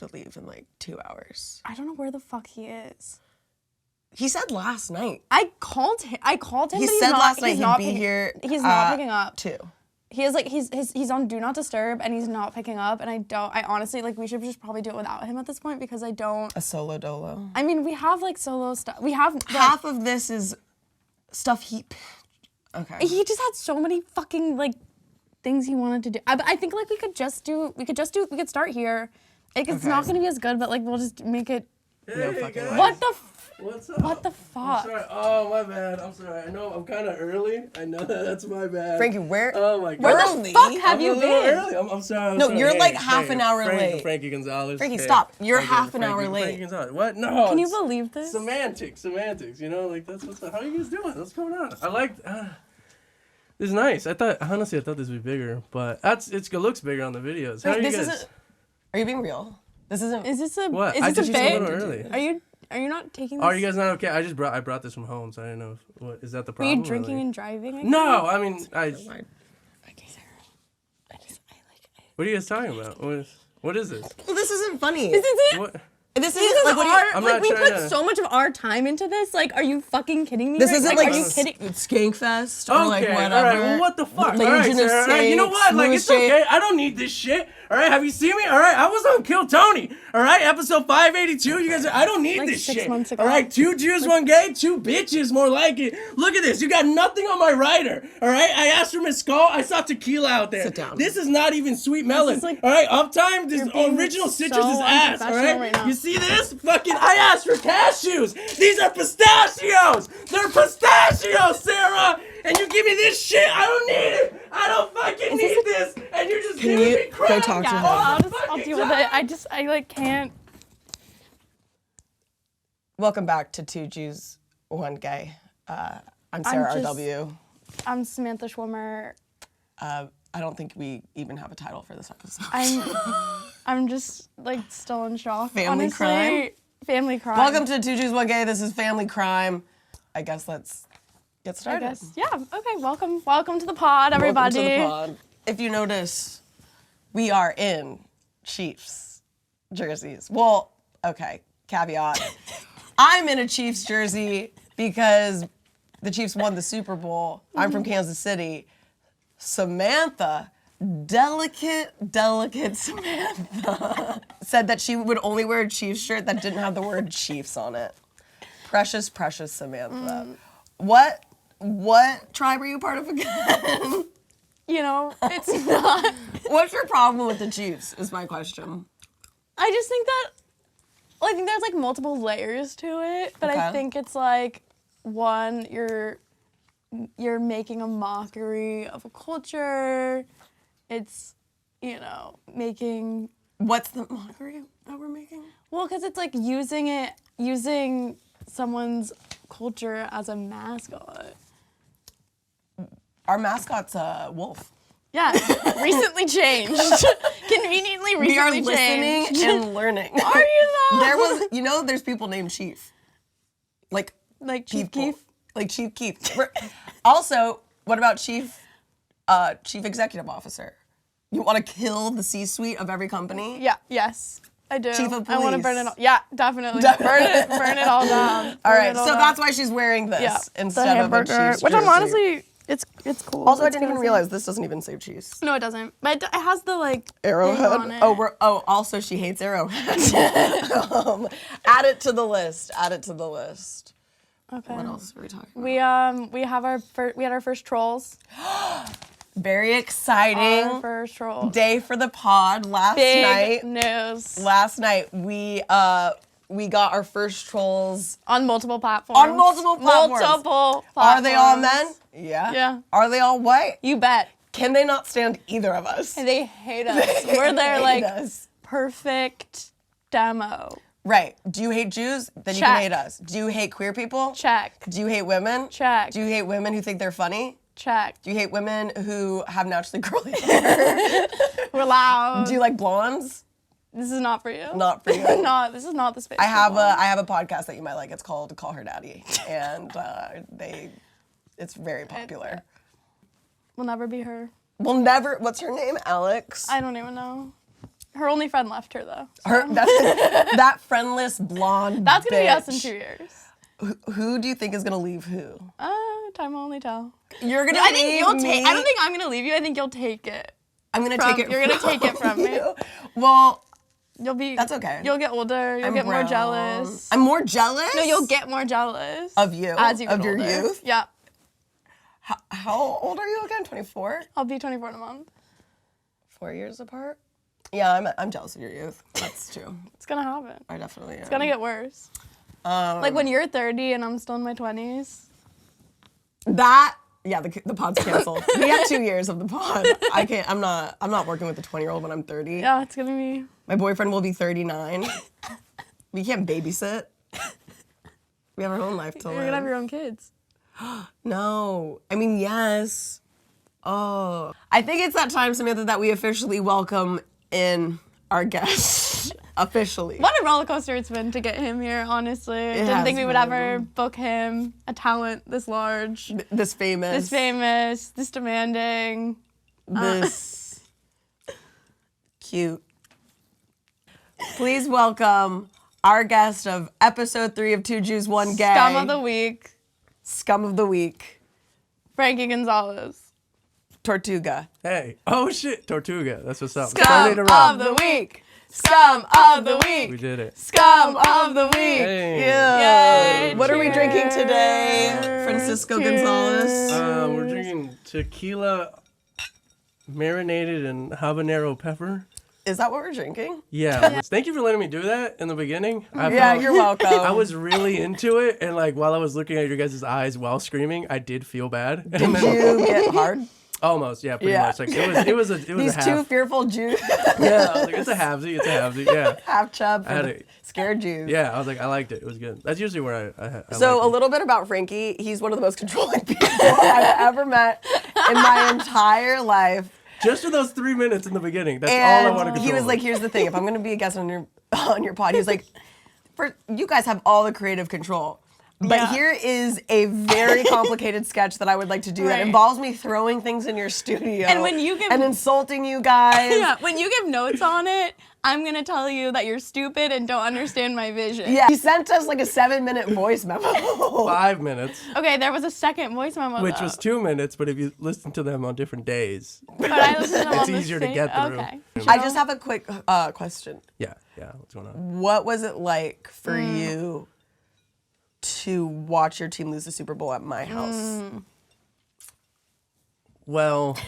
to leave in like 2 hours. I don't know where the fuck he is. He said last night. I called him. He said last night he'd be here. He's not picking up. 2. He is like he's on Do Not Disturb and he's not picking up, and I honestly like we should just probably do it without him at this point because I don't. A solo dolo. I mean, we have like solo stuff. We have like, half of this is stuff he. Okay. He just had so many fucking like things he wanted to do. I think like we could start here. Like it's not gonna be as good, but like we'll just make it. No fucking way. What the? What's up? What the fuck? I'm sorry. Oh, my bad. I'm sorry. I know I'm kind of early. I know that's my bad. Franky, where? Oh my God. Where the fuck have you been? Early. I'm sorry. No, you're like half an hour late. Franky Gonzalez. Franky, stop. You're half an hour late. Franky Gonzalez. What? No. Can you believe this? Semantics. You know, like that's what's up. How are you guys doing? What's going on? I like. This is nice. I thought this would be bigger, but it looks bigger on the videos. How are you guys? Are you being real? This isn't. Is this a? What? Is this a a little bit? early. Are you not taking this? Oh, are you guys not okay? I brought this from home, so I didn't know. What is that the problem? Were you drinking and driving? No, I mean I. What are you guys talking about? What is this? Well, this isn't funny. This is it. What? This isn't like I'm like not we trying put to- so much of our time into this. Like, are you fucking kidding me? This isn't like are you kidding? Skankfest or Okay, like whatever. all right. Well, what the fuck? Legion All right, of Sarah. All right, you know Saints, what? Like, Louis it's okay. J. I don't need this shit. All right, have you seen me? All right, I was on Kill Tony. All right, episode 582. You guys, I don't need Like this 6 shit. months ago. All right, 2 Jews, 1 gay, 2 bitches, more like it. Look at this. You got nothing on my rider. All right, I asked for Miss Skull. I saw tequila out there. Sit down. This is not even sweet melon. is like- all right, uptime. This You're being original so citrus is ass. All unprofessional right, right now. you see this? Fucking, I asked for cashews. These are pistachios. They're pistachios, Sarah. And you give me this shit. I don't need it. I don't fucking need this. And you're just giving me crap. go talk to Yeah, him? I'll deal with it. I like can't. Welcome back to 2 Jews, 1 Gay. I'm Sarah RW. I'm Samantha Schwimmer. I don't think we even have a title for this episode. I'm just like still in shock. Family honestly. crime? Family crime. Welcome to 2 Jews, 1 Gay. This is Family Crime. I guess let's get I started. guess. Yeah. Okay. Welcome to the pod, everybody. Welcome to the pod. If you notice, we are in Chiefs jerseys. Well, okay, caveat. I'm in a Chiefs jersey because the Chiefs won the Super Bowl. I'm from Kansas City. Samantha, delicate Samantha, said that she would only wear a Chiefs shirt that didn't have the word Chiefs on it. Precious Samantha. What tribe are you part of again? You know, it's not. What's your problem with the Chiefs, is my question. I just think that. Well, I think there's like multiple layers to it, but I Okay. think it's like one, you're making a mockery of a culture. It's, making. What's the mockery that we're making? Well, because it's like using someone's culture as a mascot. Our mascot's a wolf. Yeah, recently changed. Conveniently We are recently listening changed. and learning. Are you though? There's people named Chief. Like Chief people. Keef? Like Chief Keef. Also, what about Chief Executive Officer? You want to kill the C-suite of every company? Yeah, yes, I do. Chief of I want to police. burn it all. Yeah, definitely. Burn it all down. All right, Burn it so all that's down. why she's wearing this Yeah, instead the of a hamburger, Chiefs which I'm jersey. honestly, it's cool. Also, I It's didn't even gonna realize this doesn't even say Chiefs. say- No, it doesn't. But it has the like Arrowhead. thing on it. Also she hates Arrowhead. Add it to the list. Okay. What else are we talking about? We had our first trolls. Very exciting Our first trolls. day for the pod last Big night. news Last night we got our first trolls. on multiple platforms. On multiple platforms. Multiple Are they all platforms. men? Yeah. Yeah. Are they all white? You bet. Can they not stand either of us? They hate us. We're their Hate like us. perfect demo. Right. Do you hate Jews? Then you Check. can hate us. Do you hate queer people? Check. Do you hate women? Check. Do you hate women who think they're funny? Check. Do you hate women who have naturally curly hair? We're loud. Do you like blondes? This is not for you. Not for you. This is not the space. I for have blondes. a podcast that you might like. It's called Call Her Daddy, and it's very popular. We'll never be her. We'll never. What's her name? Alex. I don't even know. Her only friend left her though. That friendless blonde. That's gonna be us in bitch. 2 years. Who do you think is gonna leave who? Time will only tell. You're gonna I think leave you'll me. take. I don't think I'm gonna leave you. I think you'll take it. I'm gonna from- take it. you're gonna from take it from me. you. Well, You'll be. that's okay. You'll get older. You'll I'm get more brown. jealous. I'm more jealous. No, you'll get more jealous of you. as you get of your older. youth. Yeah, How old are you again? 24. I'll be 24 in a month. 4 years apart. Yeah, I'm jealous of your youth. That's true. It's gonna happen. I definitely am. It's gonna get worse. Like when you're 30 and I'm still in my 20s. The pod's canceled. We have 2 years of the pod. I can't. I'm not working with a 20-year-old when I'm 30. Yeah, it's gonna be. My boyfriend will be 39. We can't babysit. We have our own life to live. You're gonna have your own kids. No. I mean, yes. Oh. I think it's that time, Samantha, that we officially welcome in our guest. Officially. What a roller coaster it's been to get him here, honestly. Didn't has think we would been. ever book him, a talent this large, This famous. this demanding. This cute. Please welcome our guest of episode 3 of 2 Jews, 1 Gay. Scum of the week, Scum of the week. Franky Gonzalez. Tortuga. Hey. Oh shit. Tortuga. That's what's up. Scum Started to run. of the week. Scum of the week. We did it. Scum of the week. Hey. Yeah. Yay, What are we drinking today, cheers, Francisco cheers. Gonzalez? We're drinking tequila marinated in habanero pepper. Is that what we're drinking? Yeah. Thank you for letting me do that in the beginning. You're welcome. I was really into it, and like while I was looking at your guys' eyes while screaming, I did feel bad. Did you get hard? Almost, yeah, pretty Yeah. much. Like it was a These half. two fearful Jews. Yeah, I was like, it's a halvesy, yeah. Half chub for had the it. scared Jews. Yeah, I was like, I liked it. It was good. That's usually where I So like a it. little bit about Franky. He's one of the most controlling people I've ever met in my entire life. Just for those 3 minutes in the beginning. That's all I want to And control. he was like, here's the thing, if I'm gonna be a guest on your pod, he was like, you guys have all the creative control. But Yeah. here is a very complicated sketch that I would like to do that Right. involves me throwing things in your studio And when you give- and insulting you guys. Yeah, when you give notes on it, I'm gonna tell you that you're stupid and don't understand my vision. Yeah, he sent us like a 7-minute voice memo. 5 minutes, Okay, there was a second voice memo. which though. was 2 minutes, but if you listen to them on different days, But I listened to them it's on the easier to same- get through. Okay. I just have a quick question. yeah, what's going on? What was it like for you to watch your team lose the Super Bowl at my house? Well,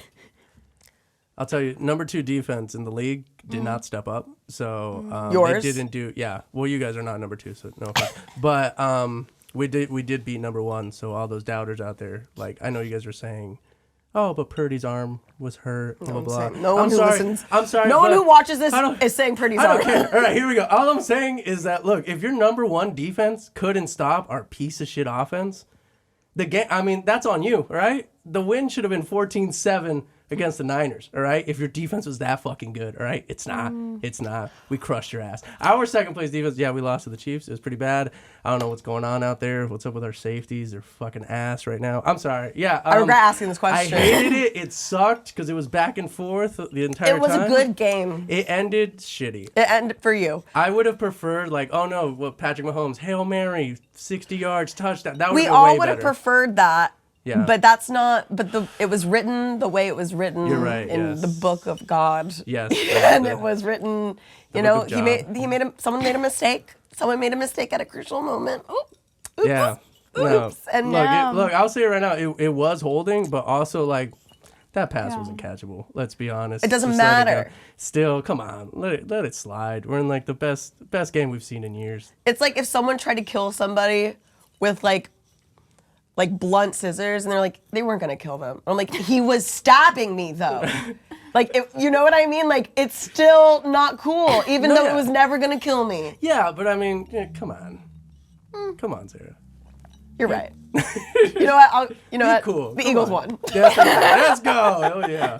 I'll tell you, number 2 defense in the league did not step up. So Yours? they didn't do. Yeah, well, you guys are not number 2, so no offense. But we did beat number 1. So all those doubters out there, like I know you guys are saying, oh, but Purdy's arm was hurt. Blah blah blah. No one I'm who sorry. listens. I'm sorry. No one but who watches this I don't- is saying Purdy's I don't arm. care. All right, here we go. All I'm saying is that look, if your number 1 defense couldn't stop our piece of shit offense, the game. I mean, that's on you, all right? The win should have been 14-7 against the Niners, all right? If your defense was that fucking good, all right? It's not. It's not. We crushed your ass. Our second place defense, yeah, we lost to the Chiefs. It was pretty bad. I don't know what's going on out there. What's up with our safeties? They're fucking ass right now. I'm sorry. Yeah. I regret asking this question. I hated it. It sucked because it was back and forth the entire time. It was a good game. It ended shitty. It ended for you. I would have preferred, like, oh no, well, Patrick Mahomes, Hail Mary, 60 yards, touchdown. That would We have been all way would have better. preferred that. Yeah. But that's not. But it was written the way it was written. You're right, in yes. the book of God. Yes. And it was written. You know, book of someone made a mistake. Someone made a mistake at a crucial moment. Oops. Yeah. No. Oops. And Look, I'll say it right now. It was holding, but also, like, that pass wasn't catchable. Let's be honest. It doesn't Just let it matter. go. Still, come on. Let it slide. We're in, like, the best game we've seen in years. it's like if someone tried to kill somebody with like blunt scissors, and they're like, they weren't gonna kill them. I'm like, he was stabbing me though. Like, you know what I mean? Like, it's still not cool, even No, though yeah. it was never gonna kill me. Yeah, but I mean, come on. Come on, Sarah. You're right. You know what? Cool. The Come Eagles on. won. Yes, let's go. Hell yeah.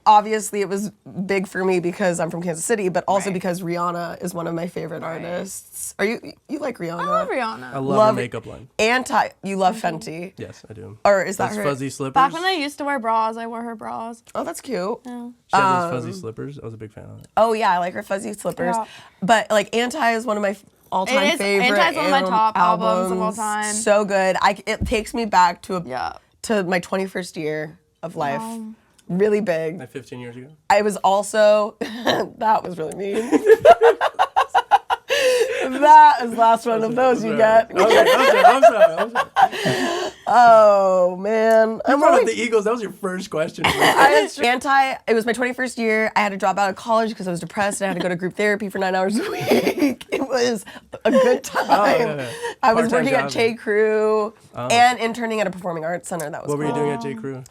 Obviously, it was big for me because I'm from Kansas City, but also because Rihanna is one of my favorite artists. Are you like Rihanna? I love Rihanna. I love her makeup line. You love Fenty. Yes, I do. Or is that Those her? fuzzy slippers. Back when I used to wear bras, I wore her bras. Oh, that's cute. Yeah. She had those fuzzy slippers. I was a big fan of it. Oh yeah, I like her fuzzy slippers. Yeah. But like Anti is one of my all-time It is. favorite. Anti's one of my top albums of all time. So good. It takes me back to Yeah. to my 21st year of life. Really big. Like 15 years ago. I was also that was really mean. That is the last one of those you get. I'm sorry. Oh man. You brought up the Eagles. That was your first question. It was my 21st year. I had to drop out of college because I was depressed. I had to go to group therapy for 9 hours a week. It was a good time. Yeah. I was Part-time working job. at J. Crew and interning at a performing arts center. That was What were you cool. doing at J. Crew?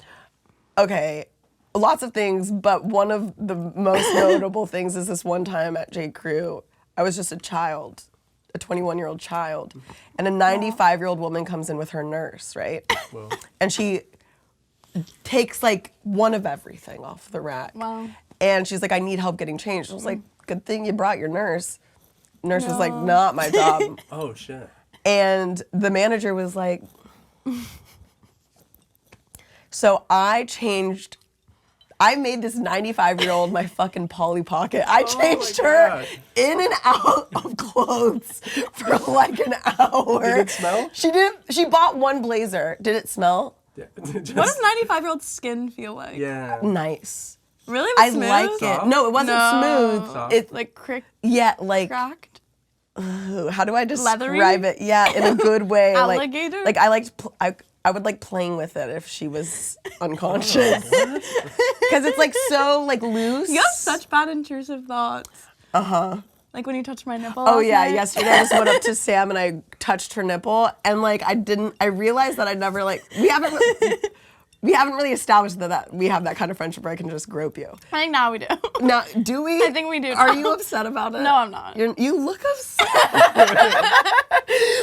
Okay, lots of things, but one of the most notable things is this one time at J. Crew, I was just a child, a 21-year-old child, and a 95-year-old woman comes in with her nurse, right? Whoa. And she takes like one of everything off the rack. Wow. And she's like, I need help getting changed. I was like, good thing you brought your nurse. Nurse was like, not my job. Oh, shit. And the manager was like, so I made this 95-year-old my fucking Polly Pocket. I changed her God. in and out of clothes for like an hour. Did it smell? She bought one blazer. Did it smell? Yeah. What does 95-year-old skin feel like? Yeah. Nice. Really? It I was smooth? like it. Soft? No, it wasn't No. smooth. Soft? It Like cracked. How do I describe Leathery? it? Yeah, in a good way. Alligator? Like I liked. I would like playing with it if she was unconscious. Because it's like so like loose. You have such bad intrusive thoughts. Like when you touched my nipple. Oh last yeah, night. yesterday I just went up to Sam and I touched her nipple and like I realized that I never like we haven't really established that we have that kind of friendship where I can just grope you. I think now we do. Now, do we? I think we do Are now. you upset about it? No, I'm not. You look upset.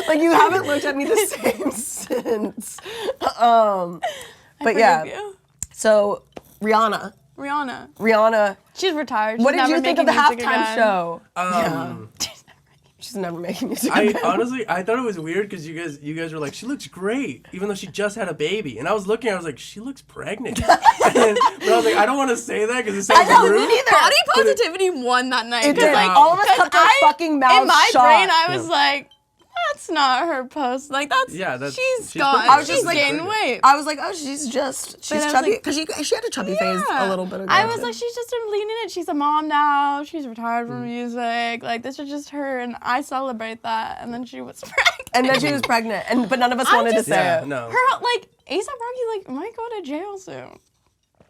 Like you haven't looked at me the same since. But yeah. Forgive you. So Rihanna. Rihanna. She's retired. She's What did never you think of the making music halftime again. show? Yeah. She's never making music. I again. honestly, I thought it was weird because you guys were like, she looks great, even though she just had a baby. And I was looking, I was like, she looks pregnant. But I was like, I don't want to say that because it sounds I know, rude. me neither. Body positivity won that night. It 'cause, did. Like, All of us 'cause kept our fucking mouths in my shut. brain, I was like, that's not her post. Like that's she's gone. pregnant. I was just She's like- gained weight. I was like, oh, she's I was chubby like- because she had a chubby phase a little bit ago. I was like, she's just leaning it. She's a mom now. She's retired from music. Like this is just her, and I celebrate that. And then she was pregnant. and then she was pregnant, but none of us wanted to just- say Yeah, it. no. Her like ASAP Rocky like might go to jail soon,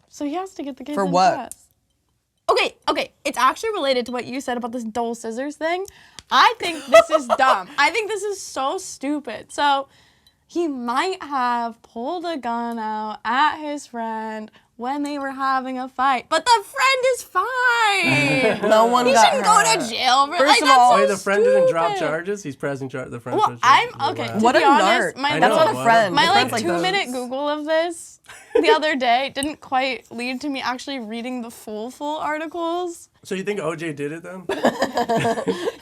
so he has to get the kids For in what? test. Okay. It's actually related to what you said about this dull scissors thing. I think this is dumb. I think this is so stupid. So he might have pulled a gun out at his friend when they were having a fight, but the friend is fine. No one He got shouldn't hurt. go to jail. For, First like, of that's all- so Wait, the friend didn't drop stupid. charges? He's pressing charges. The friend Well, pressed charges. I'm okay. Wow. What To a be honest, narc. my That's know, not a what? friend. My A like friend's like 2-minute those. Google of this the other day didn't quite lead to me actually reading the full articles. So you think OJ did it then?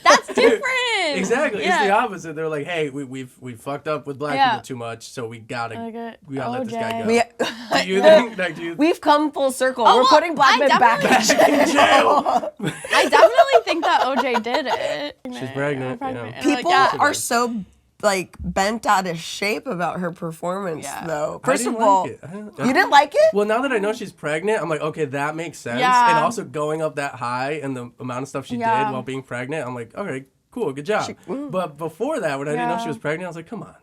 That's different. Exactly. Yeah. It's the opposite. They're like, hey, we've fucked up with black Yeah. people too much, so we gotta let this guy go. OJ. Do you think? Like, do you? We've come full circle. Oh, We're well, putting black I men back in definitely- jail. jail. I definitely think that OJ did it. She's pregnant. Yeah. And, like, People yeah. are so like bent out of shape about her performance, Yeah. though. I First didn't of all, like it. I don't- you didn't like it? Well, now that I know she's pregnant, I'm like, okay, that makes sense. Yeah. And also going up that high and the amount of stuff she Yeah. did while being pregnant, I'm like, okay, cool, good job. But before that, when I didn't know she was pregnant, I was like, come on.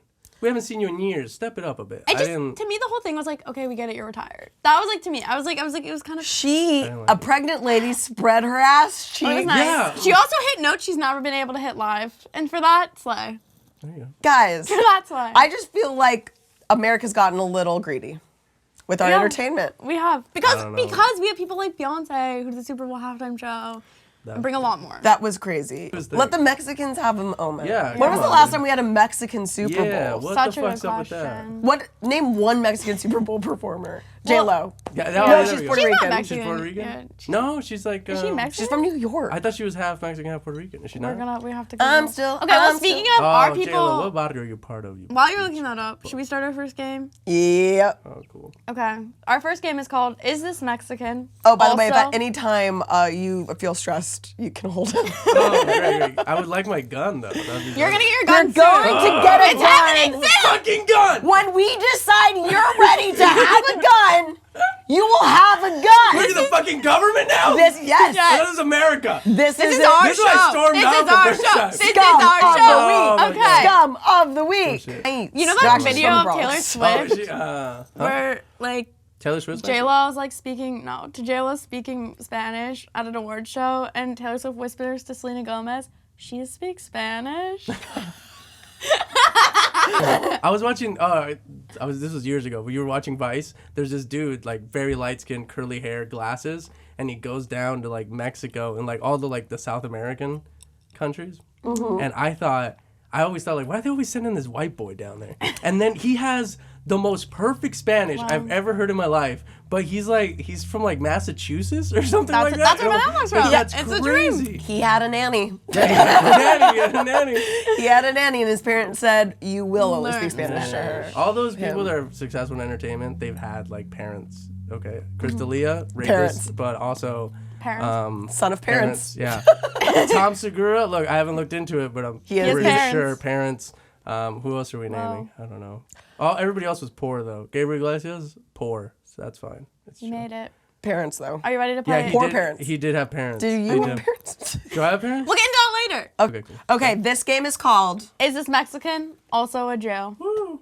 We haven't seen you in years. Step it up a bit. I just, didn't. to me, the whole thing was like, okay, we get it, you're retired. That was like, to me, I was like, it was kind of. A pregnant lady, spread her ass cheek. It was nice. Yeah. She also hit notes she's never been able to hit live, and for that, slay. There you go. Guys, For that, slay. I just feel like America's gotten a little greedy with our Yeah. entertainment. We have because don't know. we have people like Beyonce who did the Super Bowl halftime show. That, Bring a lot more. That was crazy. was Let the- the Mexicans have a moment. Yeah, When come was the on, last dude. time we had a Mexican Super Yeah, Bowl? what Such the a good fuck's up with that? question. What? Name one Mexican Super Bowl performer. J Lo. Yeah, No, there she's we go. Puerto She's Rican. not She's Mexican. Puerto Rican? Yeah, No, she's like. Is she Mexican? She's from New York. I thought she was half Mexican, half Puerto Rican. Is she not? We have to. I'm Google. still- Okay. Well, I'm speaking still- of our Oh, J-Lo, people, what body are you part of? You? while you're looking that up, should we start our first game? Yep. Oh, cool. Okay. Our first game is called "Is This Mexican?" Oh, by the way, if Also- at any time you feel stressed, you can hold it. Oh, great. I would like my gun though. That'd be You're fun. gonna get your You're gun going soon. to get a It's happening gun. soon. Fucking gun! When we decide you're ready to have a gun, you will have a Look gun. at the fucking government now. This, yes. Yes. This is America. This This is is our This is why I show. stormed This out is the our first show. time. This is Scum our of show. the week. Okay. Scum of the week. shit. Thanks. You know They're that actually video from of Bronx. Taylor Oh, Swift she, huh? where like Taylor Swift. J Lo is like speaking J-Lo speaking Spanish at an award show, and Taylor Swift whispers to Selena Gomez, "She speaks Spanish." I was watching. This was years ago. But you were watching Vice. There's this dude, like very light skinned, curly hair, glasses, and he goes down to like Mexico and like all the like the South American countries. And I always thought like, why are they always sending this white boy down there? And then he has the most perfect Spanish I've ever heard in my life. But he's from like Massachusetts or something like that. That's where my mom was from. That's It's a crazy. dream. He had a nanny. Yeah, he had a nanny. He had a nanny, and his parents said, "You will only speak Learn Spanish to her." All those people that are successful in entertainment, they've had like parents. Okay, Chris D'Elia, rapist, Parents. but also Parents. Son of parents. Yeah. Tom Segura. Look, I haven't looked into it, but I'm He has pretty parents. sure parents. Who else are we naming? I don't know. Everybody else was poor though. Gabriel Iglesias, poor. So that's fine. It's You true. made it. Parents, though. Are you ready to Yeah, play? he Poor did, parents. He did have parents. Do He you did. have parents? Do I have parents? We'll get into that later. Okay, cool. Okay, this game is called. Is this Mexican? Also a jail. Woo.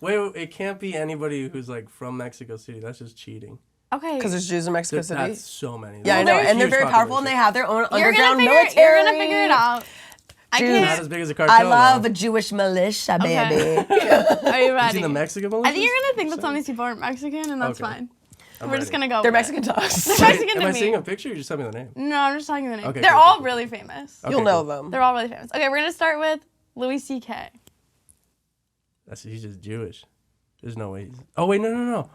Wait, it can't be anybody who's like from Mexico City. That's just cheating. Okay. Because there's Jews in Mexico City. That's so many. Yeah, I There's know, a and they're huge very powerful, and they population. have their own You're underground gonna military. you're gonna figure it out. I Jews. can't. Not as big as a cartel. I love though. a Jewish militia, baby. Are you You ready? seen the Mexican militia? I think you're gonna think that some of these people aren't Mexican, and that's Okay. fine. I'm We're just ready. gonna go. They're with it. Mexican to us. They're Mexican Am to I seeing me. a picture or just tell me the name? No, I'm just telling you the name. Okay, They're cool, all cool. really famous. Okay, You'll know cool. them. They're all really famous. Okay, we're gonna start with Louis C.K. He's just Jewish. There's no way. Oh wait, no.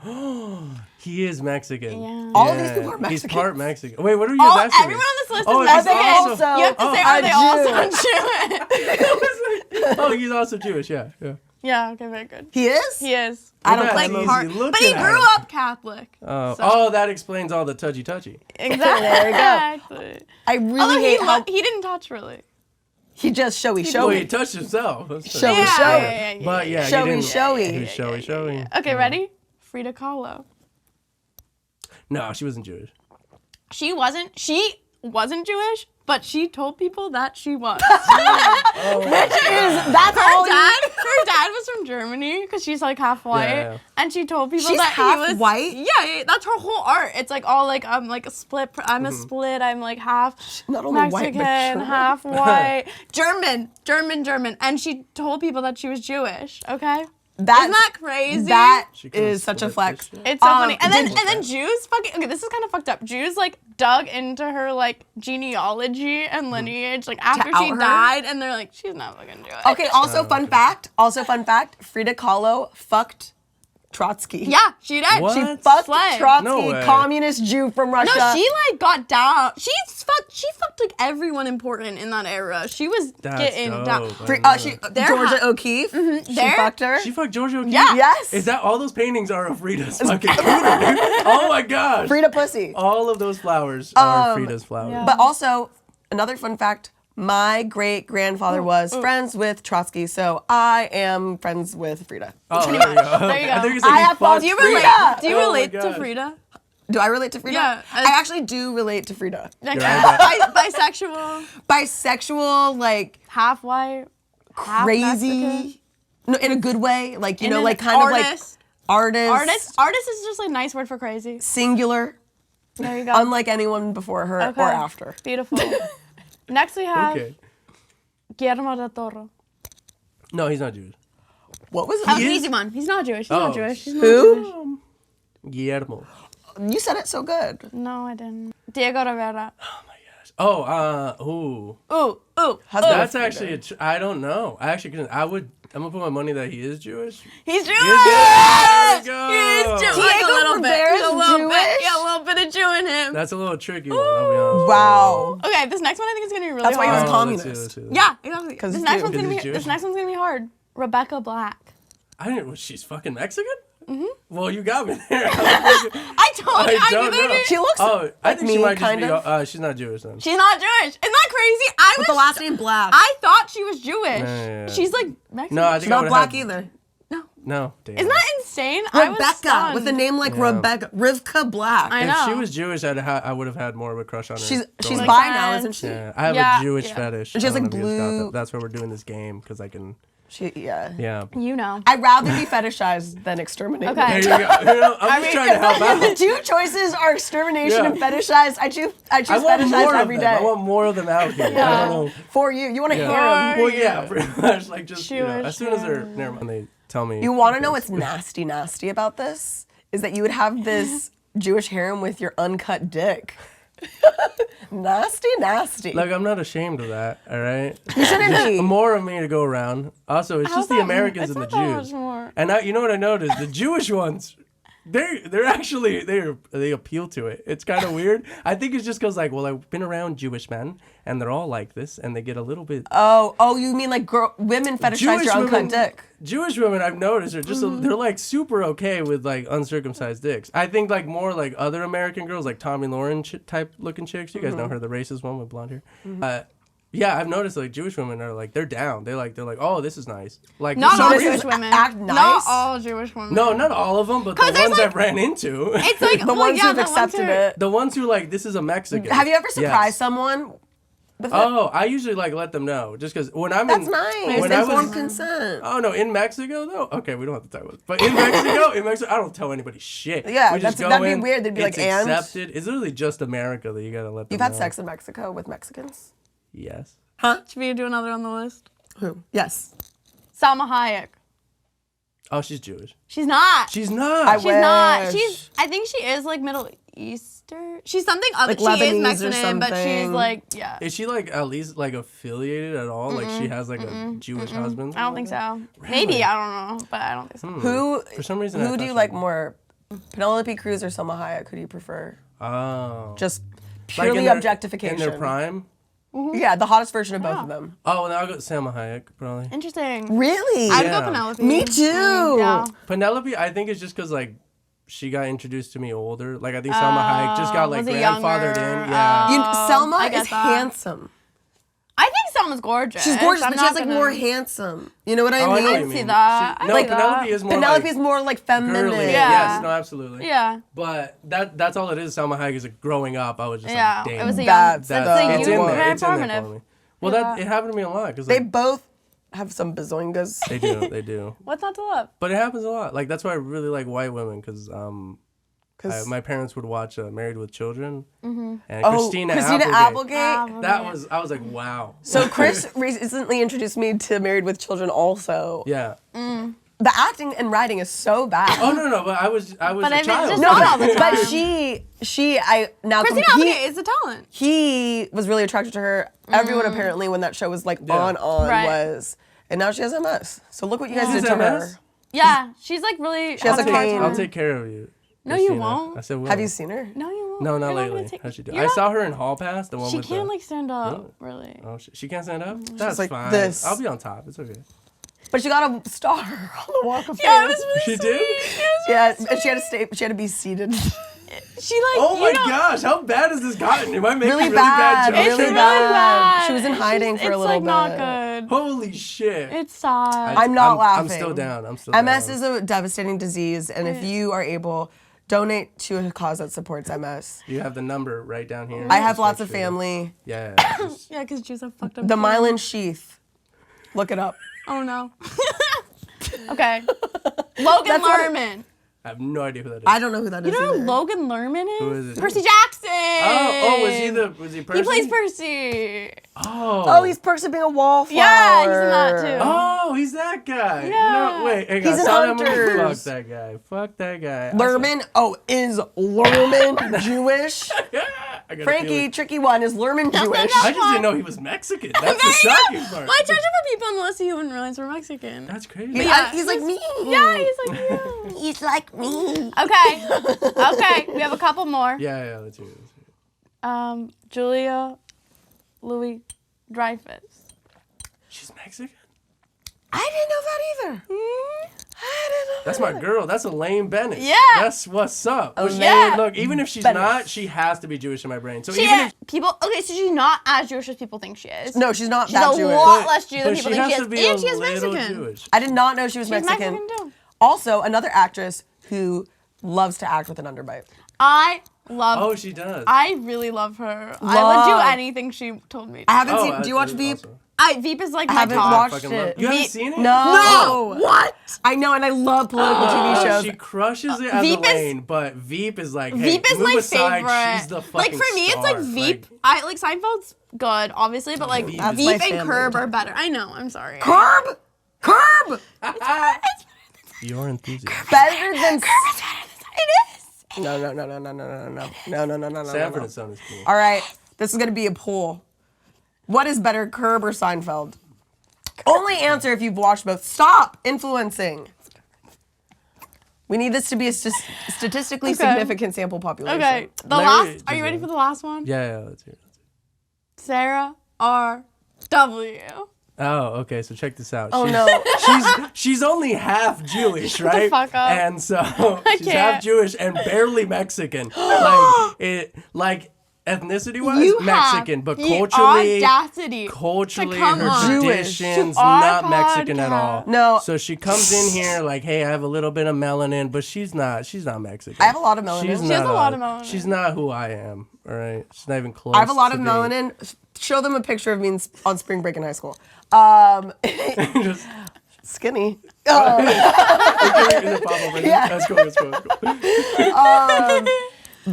He is Mexican. Yeah. All of these people are He's Mexican. part Mexican. Wait, what are you guys asking Everyone me? on this list Oh, is he's Mexican. also You have to say, a are they Jew. also Jewish? Oh, he's also Jewish. Yeah. Yeah. Okay. Very good. He is? He is. I don't That's blame him. easy. Part, Look but he at grew him. up Catholic. Oh, that explains all the touchy. Exactly. There you go. Exactly. I Although really hate how he didn't touch really. he just showy Well, he showy. touched himself. That's Showy, fine. showy. Yeah. But yeah, Showy, he didn't. showy. He was showy. Okay, ready? Frida Kahlo. No, she wasn't Jewish. She wasn't Jewish, but she told people that she was. That's all Her dad was from Germany because she's like half white, Yeah. and she told people She's that half he was white? Yeah, that's her whole art. It's like all like I'm like a split. I'm a split. I'm like half not only white, Mexican, but German. half white, German, and she told people that she was Jewish. Okay. Isn't that crazy? That She could've is such a split flex. this shit. It's so funny. And then did- Jews fucking okay, this is kind of fucked up. Jews like dug into her like genealogy and lineage like after out she her? died, and they're like, she's not fucking Jewish. Okay, also fun fact, Frida Kahlo fucked Trotsky. Yeah, she did. What? She Slay. fucked Slay. Trotsky, No way. communist Jew from Russia. No, she like got down. She fucked like everyone important in that era. She was That's getting dope. down. Georgia O'Keeffe. She There- fucked her. She fucked Georgia O'Keeffe? Yeah. Yes. Is that all those paintings are of Frida's fucking cooter, dude? Oh my gosh. Frida Pussy. All of those flowers are Frida's flowers. yeah. But also, another fun fact, my great-grandfather was friends with Trotsky, so I am friends with Frida. Oh, there you go. There you go. I think you said I you have fucked Do you Frida. relate? Do you Oh my relate to gosh. Frida? Do I relate to Frida? Yeah, I actually do relate to Frida. Like, right. bisexual, Bisexual, like half white, half Mexican. crazy. No, in a good way. Like, you In know, an like kind of like artist. artist. Artist is just a nice word for crazy. Singular. There you go. Unlike anyone before her Okay. or after. Beautiful. Next we have Okay. Guillermo del Toro. No, he's not Jewish. What was That was it? an easy one. He's not Jewish. He's Oh. not Jewish. He's not Who? Jewish. Guillermo. You said it so good. No, I didn't. Diego Rivera. Oh my gosh. Ooh. How's That's actually I don't know. I actually couldn't. I'm gonna put my money that he is Jewish. He's Jewish. There we go. He's Jewish. Diego Like a little bit. Rivera's He's a little Jewish? bit. Yeah, a little bit of Jew in him. That's a little tricky one. I'll be honest. Wow. Okay, this next one I think is gonna be really That's why he was hard. communist. Let's see. Yeah, exactly. 'Cause This it's next Jew. one's gonna be. Because he's This next one's gonna be hard. Rebecca Black. I didn't. Was she's fucking Mexican? Mm-hmm. Well, you got me there. I told you. I don't knew know. it. She looks I like think me, she might kind just of. be. She's not Jewish then. She's not Jewish. Isn't that crazy? I was. With the last name Black. I thought she was Jewish. Yeah. She's like Mexican. No, I think She's I not would've black had- either. No, damn. Isn't that insane? I was Rebecca, stunned. with a name like Yeah. Rebecca. Rivka Black. I If know. she was Jewish, I would have had more of a crush on her. She's Totally. bi now, sense. isn't she? Yeah, I have Yeah, a Jewish yeah. fetish. And she has, I don't like, know if you guys got blue- that. That's why we're doing this game because I can. Yeah. Yeah. You know. I'd rather be fetishized than exterminated. Okay. There you go. You know, I'm just trying to help If the out. two choices are extermination Yeah. and fetishized, I choose I want fetishized more of every them. day. I want more of them out here. Yeah. I don't know. For you. You want to Yeah. hear them. Well, yeah, pretty much. Like just Jewish, as soon as they're never mind, they tell me. You want to know what's nasty about this? Is that you would have this Jewish harem with your uncut dick. Nasty. Like I'm not ashamed of that. All right. You shouldn't be. More of me to go around. Also, it's just the Americans and the It's not that Jews. much more. And you know what I noticed? The Jewish ones, they're actually they appeal to it. It's kind of weird. I think it's just because like, well, I've been around Jewish men and they're all like this, and they get a little bit. Oh, you mean like women fetishize your uncut dick? Jewish women, I've noticed, are just they're like super okay with like uncircumcised dicks. I think like more like other American girls, like Tommy Lauren type looking chicks. You guys know her, the racist one with blonde hair. Yeah, I've noticed like Jewish women are like they're down. They're like oh, this is nice. Like Not for some all reason- Jewish women. act nice? Not all Jewish women. No, not all of them, but the 'Cause there's, ones like- I've ran into. It's like The ones who've accepted it. The ones who like this is a Mexican. Have you ever surprised Yes. someone? With Oh, I usually like let them know just because when I'm That's in. nice. When I Informed was, consent. oh no, in Mexico though. Okay, we don't have to talk about this. But in Mexico, I don't tell anybody shit. Yeah, we just that'd go be in, weird. They'd be it's like, and? accepted. It's literally just America that you gotta let them You've had know. sex in Mexico with Mexicans? Yes. Huh? Should we do another on the list? Who? Yes. Salma Hayek. Oh, she's Jewish. She's not. She's not. I She's not. wish. I think she is like Middle Eastern. She's something other. Like she is Lebanese or Mexican, but she's something. like, yeah. Is she like at least like affiliated at all? Like she has like a Jewish husband? I don't think so. Maybe, I don't know, but I don't think so. Who? For some reason, I Who thought do you she like was- more? Penelope Cruz or Salma Hayek? Who do you prefer? Oh. Just Like purely in their- objectification. In their prime? Yeah, the hottest version of both of them. Oh, well, then I'll go Salma Hayek, probably. Interesting. Really? I'd Yeah. go Penelope. Me too. Yeah. Penelope, I think it's just because, like, she got introduced to me older. Like, I think Salma Hayek just got, like, was it grandfathered younger? in. Yeah. I Selma get is that. handsome. I think Selma's gorgeous. She's gorgeous, I'm but she not has like gonna- more handsome. You know what I Oh, I mean? know what I you see mean. that. I No, like Penelope that. is more Penelope like is more like feminine. girly. Yeah. Yes, no, absolutely. Yeah. But that's all it is. Salma Hayek is like, growing up. I was just Yeah. like, damn. It was a young. That's That's the like it's you in were there. very It's in there informative. for me. Well, Yeah. it happened to me a lot because They both have some bazoingas. they do, they do. What's not to love? But it happens a lot. Like that's why I really like white women because my parents would watch Married with Children and Christina Applegate. Applegate. I was like, wow. So Chris recently introduced me to Married with Children also. Yeah. The acting and writing is so bad. Oh no, but I was But a if it's child. just No, not all the time. but I now Christina he, Applegate is a talent. he was really attracted to her. Everyone apparently when that show was like on Right. was, and now she has MS. So look what you guys She did has to MS? her. Yeah, she's like really. She has a having hard cane. time. I'll take care of you. No, you Christina. won't. I said, well. Have you seen her? No, you won't. No, not You're lately. gonna take- How'd she do? you're I not- saw her in Hall Pass, the one She with can't the. like stand up, really. Oh, she can't stand up. That's like fine. this. I'll be on top. It's okay. But she got a star on the Walk of Fame. Yeah, it was really She sweet. did? It was Yeah, really and she had to stay. She had to be seated. She like. Oh my you know, gosh, how bad has this gotten? Am I making Really really bad, bad jokes? It's really really bad. bad. She was in hiding for a it's little like not bit. good. Holy shit. It's sad. I'm not laughing. I'm still down. MS is a devastating disease, and if you are able, donate to a cause that supports MS. You have the number right down here. I have Just lots make of sure. family. Yeah. just- Yeah, because Jews have fucked up. The kids. myelin sheath. Look it up. Oh no. Okay. Logan That's what- Lerman. I have no idea who that is. I don't know who that is. You know who either. Logan Lerman is? Who is it? Percy Jackson. Was he Percy? He plays Percy. Oh, He's perks of being a wallflower. Yeah, he's in that too. Oh, he's that guy. Yeah. No, wait. Hang He's on. in Saw that movie? Hunters. Fuck that guy. Fuck that guy. Lerman. Oh, is Lerman Jewish? got a Franky, feeling. tricky one. Is Lerman Jewish? I just didn't know he was Mexican. That's the shocking part. Well, I tried to put people on the list who wouldn't realize we're Mexican. That's crazy. Yeah, He's like me. Yeah, he's like you. He's like me. Okay, we have a couple more. Yeah, let's hear it. Julia Louis Dreyfus. She's Mexican? I didn't know that either. I didn't know. That's my girl. That's Elaine Bennett. Yeah. That's what's up. Well, Yeah. Look, even if she's Bennett. not, she has to be Jewish in my brain. So She even is. People. Okay, so she's not as Jewish as people think she is. No, she's not She's that a Jewish. lot less Jewish than but people she think has she to is, be and she a is little Mexican. Jewish. I did not know she was She's Mexican. Mexican too. Also, another actress who loves to act with an underbite. I love. Oh, she does. I really love her. I would do Love. anything she told me. I haven't Oh, seen. Do you watch Veep? also. Veep is like I my haven't top. watched Fucking love- it. You haven't Veep- seen it? No. What? I know, and I love political TV shows. She crushes it as Veep is- Elaine, but Veep is like, hey, Veep is move my aside, favorite. she's the fucking Like for me, it's like star. Veep. I like Seinfeld's good, obviously, but like Veep is Veep my and family Curb are better. I know. I'm sorry. Curb. Your enthusiasm. Better than. It is. No. Sanford and Son is cool. All right, this is gonna be a poll. What is better, Curb or Seinfeld? Only answer if you've watched both. Stop influencing. We need this to be a statistically Okay. significant sample population. Okay. The Larry last. Are you Giselle. ready for the last one? Yeah, let's hear it. Sarah R.W. Oh, okay. So check this out. Oh, she's, no. she's only half Jewish, right? fuck up. And so she's can't. half Jewish and barely Mexican. like ethnicity wise, You Mexican, have but the culturally, audacity culturally, to come her on traditions to our not Mexican at all. podcast. No. So she comes in here like, hey, I have a little bit of melanin, but she's not Mexican. I have a lot of melanin. She's She has not a lot of melanin. She's not who I am. All right, she's not even close. I have a lot of to being- melanin. Show them a picture of me on spring break in high school. Just- Skinny. That's cool. That's cool.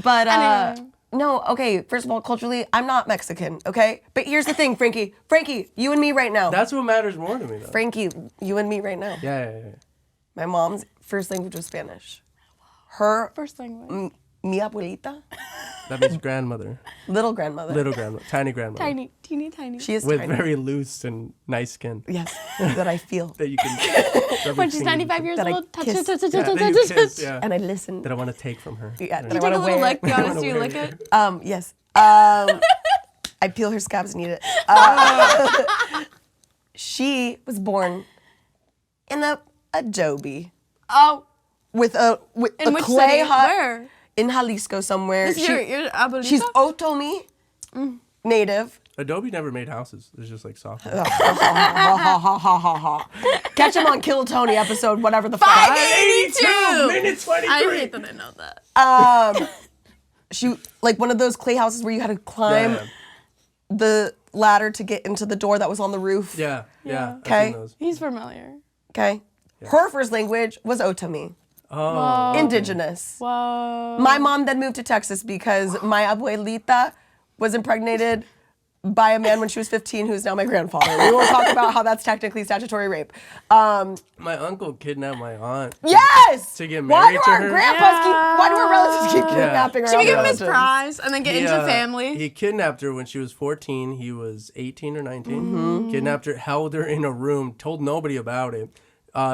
But Anyway. no, okay. First of all, culturally, I'm not Mexican. Okay, but here's the thing, Franky. Franky, you and me right now. That's what matters more to me, though. Franky, you and me right now. Yeah. My mom's first language was Spanish. Her, First language. mi abuelita, That means grandmother, little grandmother. little grandmother, tiny grandmother, Tiny. Teeny tiny. She is with tiny. very loose and nice skin Yes, that I feel. that you can. When she's 95 years That I old, touch kiss. it, touch it, Yeah, touch that it, you touch kiss, it. yeah. And I listen. That I want to take from her. Yeah, that I You take want a to little wear. lick. You honest, you wear lick it. it. Yes. I peel her scabs and eat it. She was born in a adobe Oh, with a in which clay city? hut Where? in Jalisco somewhere. This is your abuelita? She's Otomi native. Adobe never made houses. It's just like software. Catch him on Kill Tony episode, whatever the fuck. 582 minute 23. I hate that I know that. She like one of those clay houses where you had to climb Yeah. the ladder to get into the door that was on the roof. Yeah. Yeah. I've Okay. seen those. He's familiar. Okay. Her first language was Otomi, Oh. indigenous. Whoa. My mom then moved to Texas because my abuelita was impregnated by a man when she was 15 who's now my grandfather. We won't talk about how that's technically statutory rape. My uncle kidnapped my aunt. Yes! To get Why married do to our her? grandpas keep, why do our relatives keep Yeah. kidnapping our Should we give him relatives? his prize and then get into the family? He kidnapped her when she was 14. He was 18 or 19. Mm-hmm. Kidnapped her, held her in a room, told nobody about it.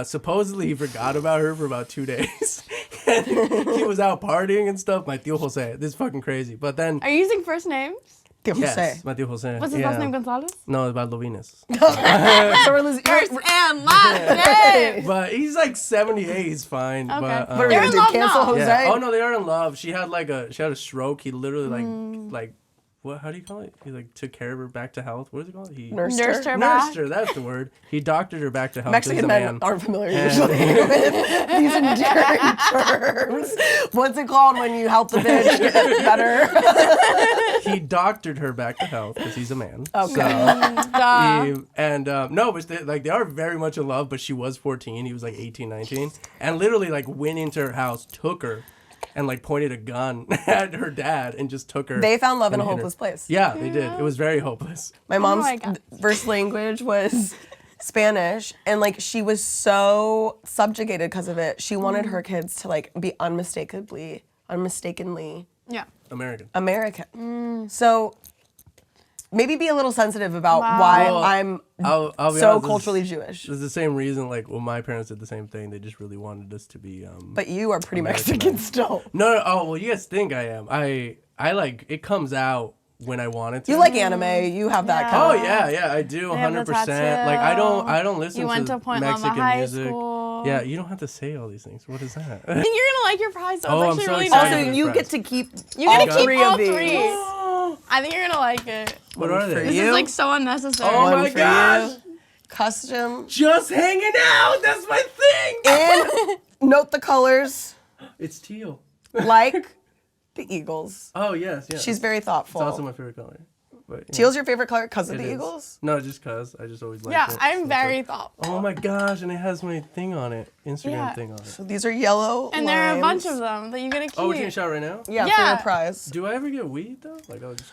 Supposedly he forgot about her for about 2 days. And he was out partying and stuff. My tío Jose. This is fucking crazy. But then, Are you using first names? yes, my tío Jose. What's his last name, Gonzalez? No, it's Valdovinas. So we're losing. First and last name. But he's like 78. He's fine. Okay. But, What are we They're gonna in do? love Cancel now. Jose? yeah. Oh no, they are in love. She had a stroke. He literally like what? How do you call it? He like took care of her back to health. What is it called? He Nursed Nursed her. her nursed back. her. That's the word. He doctored her back to health. Mexican as a men man. aren't familiar And- usually with these endearing terms. What's it called when you help the bitch get better? He doctored her back to health because he's a man. Okay. So, Duh. no, but they are very much in love. But she was 14. He was like 18, 19, and literally like went into her house, took her, and like pointed a gun at her dad and just took her. They found love in a and hit her. hopeless place. Yeah, they did. It was very hopeless. My mom's my God. first language was Spanish, and like she was so subjugated because of it. She wanted her kids to like be unmistakenly Yeah. American. American. So maybe be a little sensitive about Wow. why Well, I'm I'll be so honest, culturally Jewish. It's the same reason, like, well, my parents did the same thing. They just really wanted us to be. But you are pretty Americanized. Mexican still. No, oh, well, you guys think I am. I like, it comes out when I want it to. You like anime. You have that kind Oh of. yeah, I do, They have the 100%. Like, I don't listen You to went to Point Loma Mexican High music. School. Yeah, you don't have to say all these things. What is that? I think you're gonna like your prize though. Oh, I'm It's actually so really excited. nice. Also, you get to keep You all get to keep three all of these. three. I think you're gonna like it. What are For they? This you? is like so unnecessary. Oh One my for gosh! you. Custom. Just hanging out. That's my thing. And note the colors, It's teal. like the Eagles. Oh yes. She's very thoughtful. It's also my favorite color. But, yeah. Teal's your favorite color because of It the is. Eagles? No, just cause I just always like Yeah, it. I'm So very it's like, thoughtful. oh my gosh, and it has my thing on it, Instagram Yeah. thing on it. So these are yellow And there are a bunch limes. of them that you're gonna keep. Oh, we're taking a shot right now? Yeah, for Yeah. your prize. Do I ever get weed though? Like I'll just.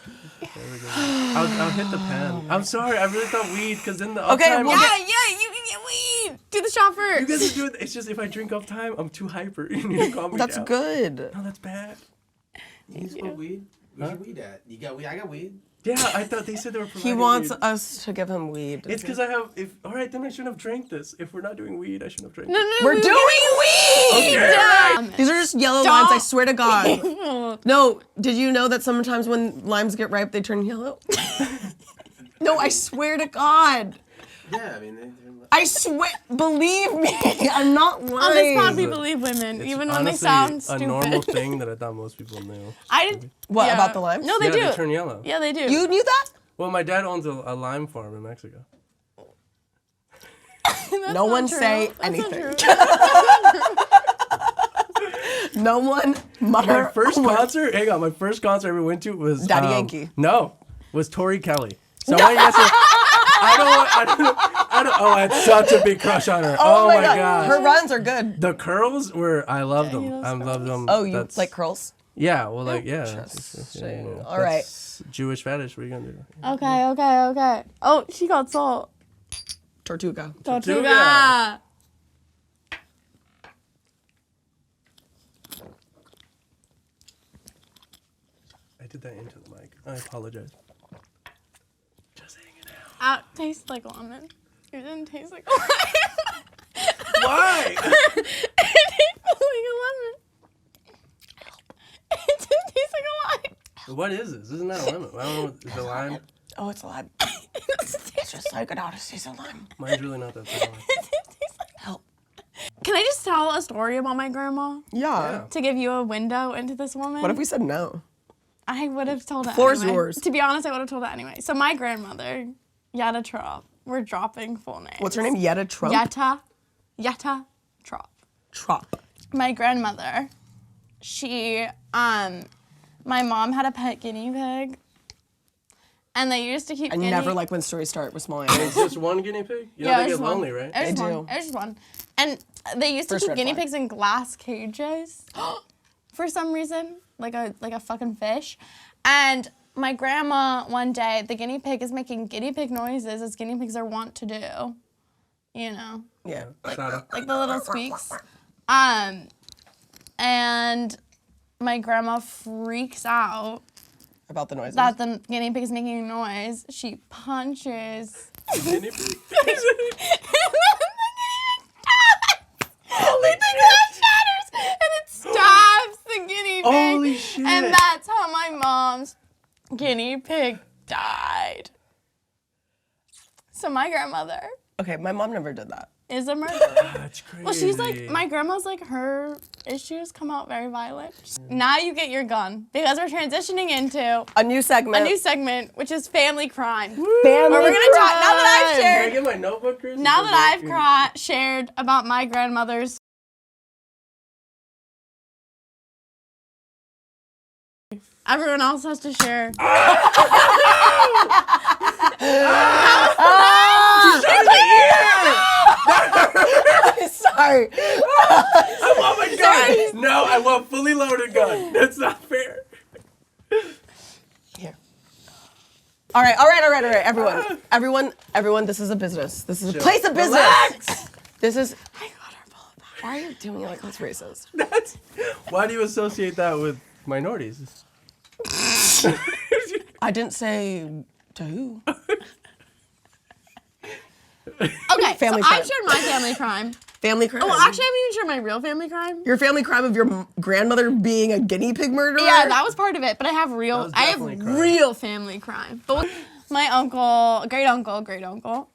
I'll hit the pen. I'm sorry, I really thought weed, cause then the Okay, uptime. we'll Yeah, you can get weed. Do the shot first. You guys are doing. It's just if I drink up time, I'm too hyper. You need to calm me That's down. good. No, that's bad. You smoke weed? Where's your weed at? You got weed? I got weed. Yeah, I thought they said they were providing He wants weed. us to give him weed. It's because I have. All right, then I shouldn't have drank this. If we're not doing weed, I shouldn't have drank. No, this. We're doing weed! Damn. These are just yellow limes, I swear to God. No, did you know that sometimes when limes get ripe, they turn yellow? No, I swear to God. Yeah, I mean, they're I swear, believe me, I'm not lying. On this pod, we believe women, It's even when they honestly sound a stupid. normal thing that I thought most people knew. I did. What, yeah. about the limes? No, they Yeah, do. they turn yellow. Yeah, they do. You knew that? Well, my dad owns a lime farm in Mexico. That's No not one true. say That's not anything. true. No one mutter. My first a word. concert, hang on, my first concert I ever went to was Daddy Yankee. No, was Tori Kelly. So I want you guys to. I don't. Oh, I had such a big crush on her. Oh, my god. Her runs are good. The curls were. I love them. those I love them. Oh, you That's- like curls? Yeah. Well, like yeah. Interesting. All That's Jewish fetish. What are you gonna do? Okay. Oh, she got salt. Tortuga. Tortuga. I did that into the mic. I apologize. Just hanging out. Out tastes like lemon. It didn't taste like lemon. Why? It tastes like a lemon. It didn't taste like a lime. What is this? Isn't that a lemon? I don't know. Is it lime? Oh, it's a lime. It's just like an Odyssey of lime. Mine's really not that strong. Help. Can I just tell a story about my grandma Yeah. to give you a window into this woman? What if we said no? I would have told it Floor's anyway. yours. To be honest, I would have told it anyway. So my grandmother, Yetta Trop, we're dropping full names. What's her name? Yetta Trump? Yetta Trop. Trop. My grandmother, she, my mom had a pet guinea pig. And they used to keep I never like when stories start with small animals. It's just one guinea pig? You know Yeah, they it was get one. lonely, right? It was They one. do. It was just one. And they used to First keep red guinea flag. pigs in glass cages for some reason, like a fucking fish. And my grandma one day, the guinea pig is making guinea pig noises as guinea pigs are wont to do. You know, Yeah. Shout out. like the little squeaks. And my grandma freaks out About the noises. that the guinea pig is making a noise. She punches. Guinea pig? Holy the glass shatters and it stabs the guinea pig. Holy shit. And that's how my mom's guinea pig died. So my grandmother Okay, my mom never did that. is a murderer. That's crazy. Well, she's like, my grandma's like, her issues come out very violent. Now you get your gun because we're transitioning into A new segment. a new segment, which is family crime. Family Where we're gonna talk, now that I've Can I shared, get my notebook, Chris? now that I've shared about my grandmother's everyone else has to share. Sorry. I want my gun! No, I want fully loaded gun. That's not fair. Here. All right. Everyone, this is a business. This is a place of business. Relax! This is, I got her full of that. why are you doing it like that's racist? Why do you associate that with minorities. I didn't say to who. Okay, Family so crime. I've shared my family crime. Family crime. Oh, well, actually, I haven't even shared my real family crime. Your family crime of your grandmother being a guinea pig murderer? Yeah, that was part of it, but I have was definitely crime. real family crime. But my uncle, great uncle,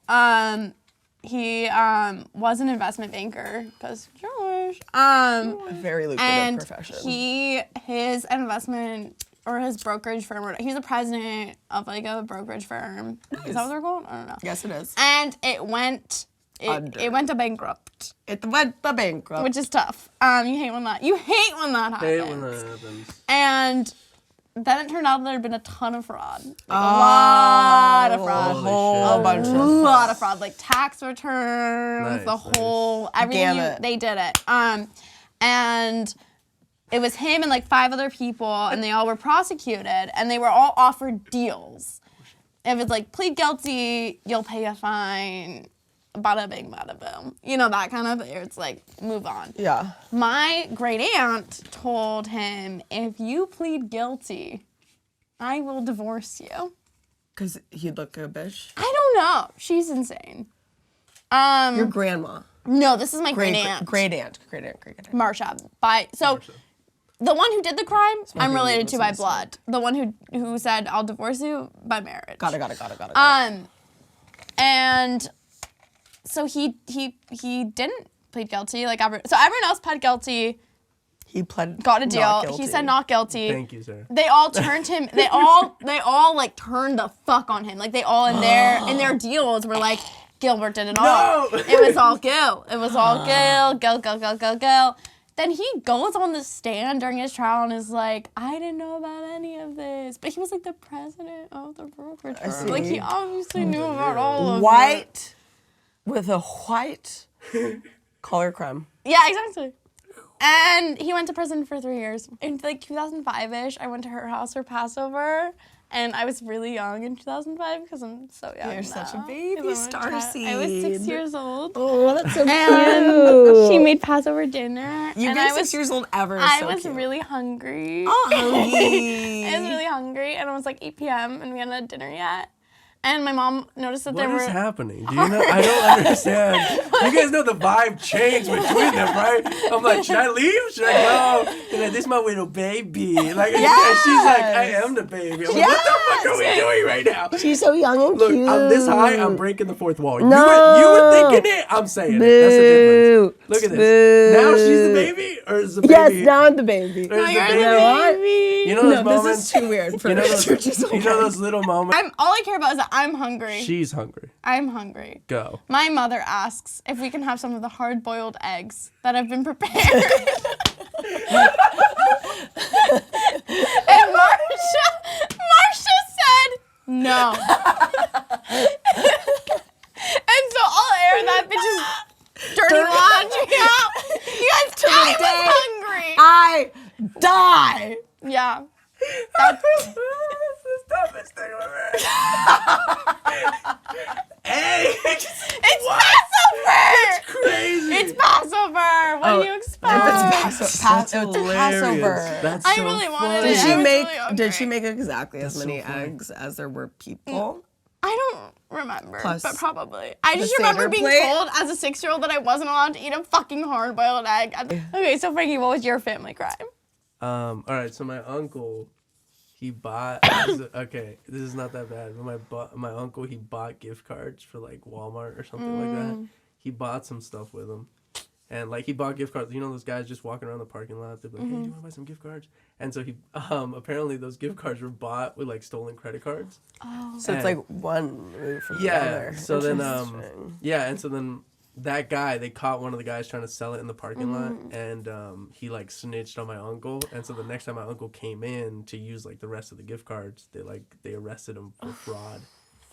he was an investment banker because Jewish. a very lucrative And profession. his investment or his brokerage firm, he's the president of like a brokerage firm. Is that what they're called? I don't know. Yes, it is. And it went to bankrupt, It went the bankrupt. which is tough. You hate when that happens. Hate when that happens. And then it turned out there had been a ton of fraud. Like a lot of fraud. A whole bunch of A lot of fraud. Like tax returns, Nice, whole, everything. Gamut. They did it. And it was him and like 5 other people, and they all were prosecuted, and they were all offered deals. If it's like, plead guilty, you'll pay a fine, bada bing, bada boom. You know, that kind of thing. It's like, move on. Yeah. My great aunt told him, if you plead guilty, I will divorce you. Because he'd look a bitch. I don't know. She's insane. Your grandma. No, this is my great aunt. Great aunt. Marsha. The one who did the crime, I'm related to by blood. The one who said, I'll divorce you, by marriage. Got it. And so he didn't plead guilty. Like so everyone else pled guilty, He pled got a deal. not guilty. He said not guilty. Thank you, sir. They all turned him. They all like turned the fuck on him. Like they all in their deals were like, Gilbert did it all. No! It was all Gil. It was all Gil. Then he goes on the stand during his trial and is like, I didn't know about any of this. But he was like the president of the brokerage firm. Like he obviously knew about all of it. White with a white collar crime. Yeah, exactly. And he went to prison for 3 years. In like 2005-ish, I went to her house for Passover. And I was really young in 2005 because I'm so young. You're such a now. baby I'm a child. starseed. I was 6 years old. Oh, that's so And she made Passover dinner. You've and been I 6 years old ever. I so was cute. really hungry. Oh, hungry. I was really hungry, and it was like 8 p.m. and we hadn't had dinner yet. And my mom noticed that What there is were. happening? Do you know? I don't understand. You guys know the vibe changed between them, right? I'm like, should I leave? Should I go? And like, this is my little baby. Like, and she's like, I am the baby. I'm like, what the fuck are we doing right now? She's so young and Look, cute. I'm this high. I'm breaking the fourth wall. No. You were thinking it. I'm saying it. That's the difference. Look at this. Now she's the baby, or is the baby? Yes, now I'm the baby. Or is the You're baby? the baby. You know those No, moments. this is too weird for You know those, churches. you know those little moments. All I care about is that I'm hungry. She's hungry. I'm hungry. Go. My mother asks if we can have some of the hard-boiled eggs that have been prepared. And Marsha said no. And so I'll air that bitch's dirty laundry out. You guys, I was hungry. I die. Yeah. That's the toughest thing ever. Hey! It's Passover! Crazy! It's Passover! What do you expect? That's It was hilarious. Passover. That's I so really wanted funny. it. Did I she was make? really hungry. Did she make exactly as That's many so funny. eggs as there were people? I don't remember, Plus but probably. I just the remember Seder being plate? told as a 6-year-old that I wasn't allowed to eat a fucking hard-boiled egg. Okay, so Frankie, what was your family crime? All right, so my uncle, he bought. Okay, this is not that bad. But my uncle, he bought gift cards for like Walmart or something like that. He bought some stuff with him, and like he bought gift cards. You know those guys just walking around the parking lot. They're like, "Hey, do you want to buy some gift cards?" And so he, apparently those gift cards were bought with like stolen credit cards. Oh. So it's And- like one move from the Yeah. other. So then, Interesting. yeah, and so then that guy, they caught one of the guys trying to sell it in the parking lot, and he like snitched on my uncle. And so the next time my uncle came in to use like the rest of the gift cards, they arrested him for fraud.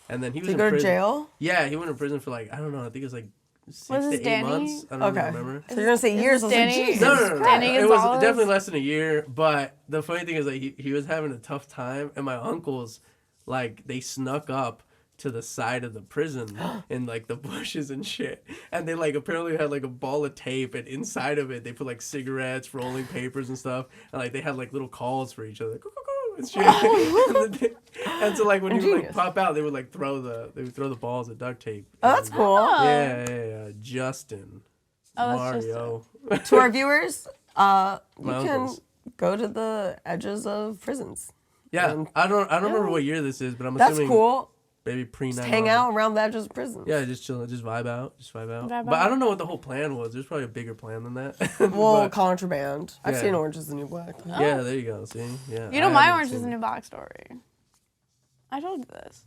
And then he was Did in he go to prison. jail? Yeah, he went to prison for like, I don't know, I think it was like 6 Was to this 8 Danny? months. I don't Okay. remember. So you're gonna say years? I was like, Danny? Jesus. No. Danny It was Gonzalez? definitely less than a year. But the funny thing is, like, he was having a tough time, and my uncles, like, they snuck up to the side of the prison in like the bushes and shit. And they like apparently had like a ball of tape, and inside of it they put like cigarettes, rolling papers and stuff. And like they had like little calls for each other. Like, and shit. And so like when you would like pop out, they would like throw the balls of duct tape. Oh, that's cool. Yeah. Justin. Mario. To our viewers, you can uncles. go to the edges of prisons. Yeah, And- I don't remember what year this is, but I'm That's assuming cool. maybe pre 9/11. Just hang out around the edges of prisons. Yeah, just chill, just vibe out. Vibe But I out. don't know what the whole plan was. There's probably a bigger plan than that. Well, But, contraband. I've Yeah. seen Orange is the New Black. yeah, there you go. See, yeah. You know I my haven't Orange is seen the it. New Black story. I told you this.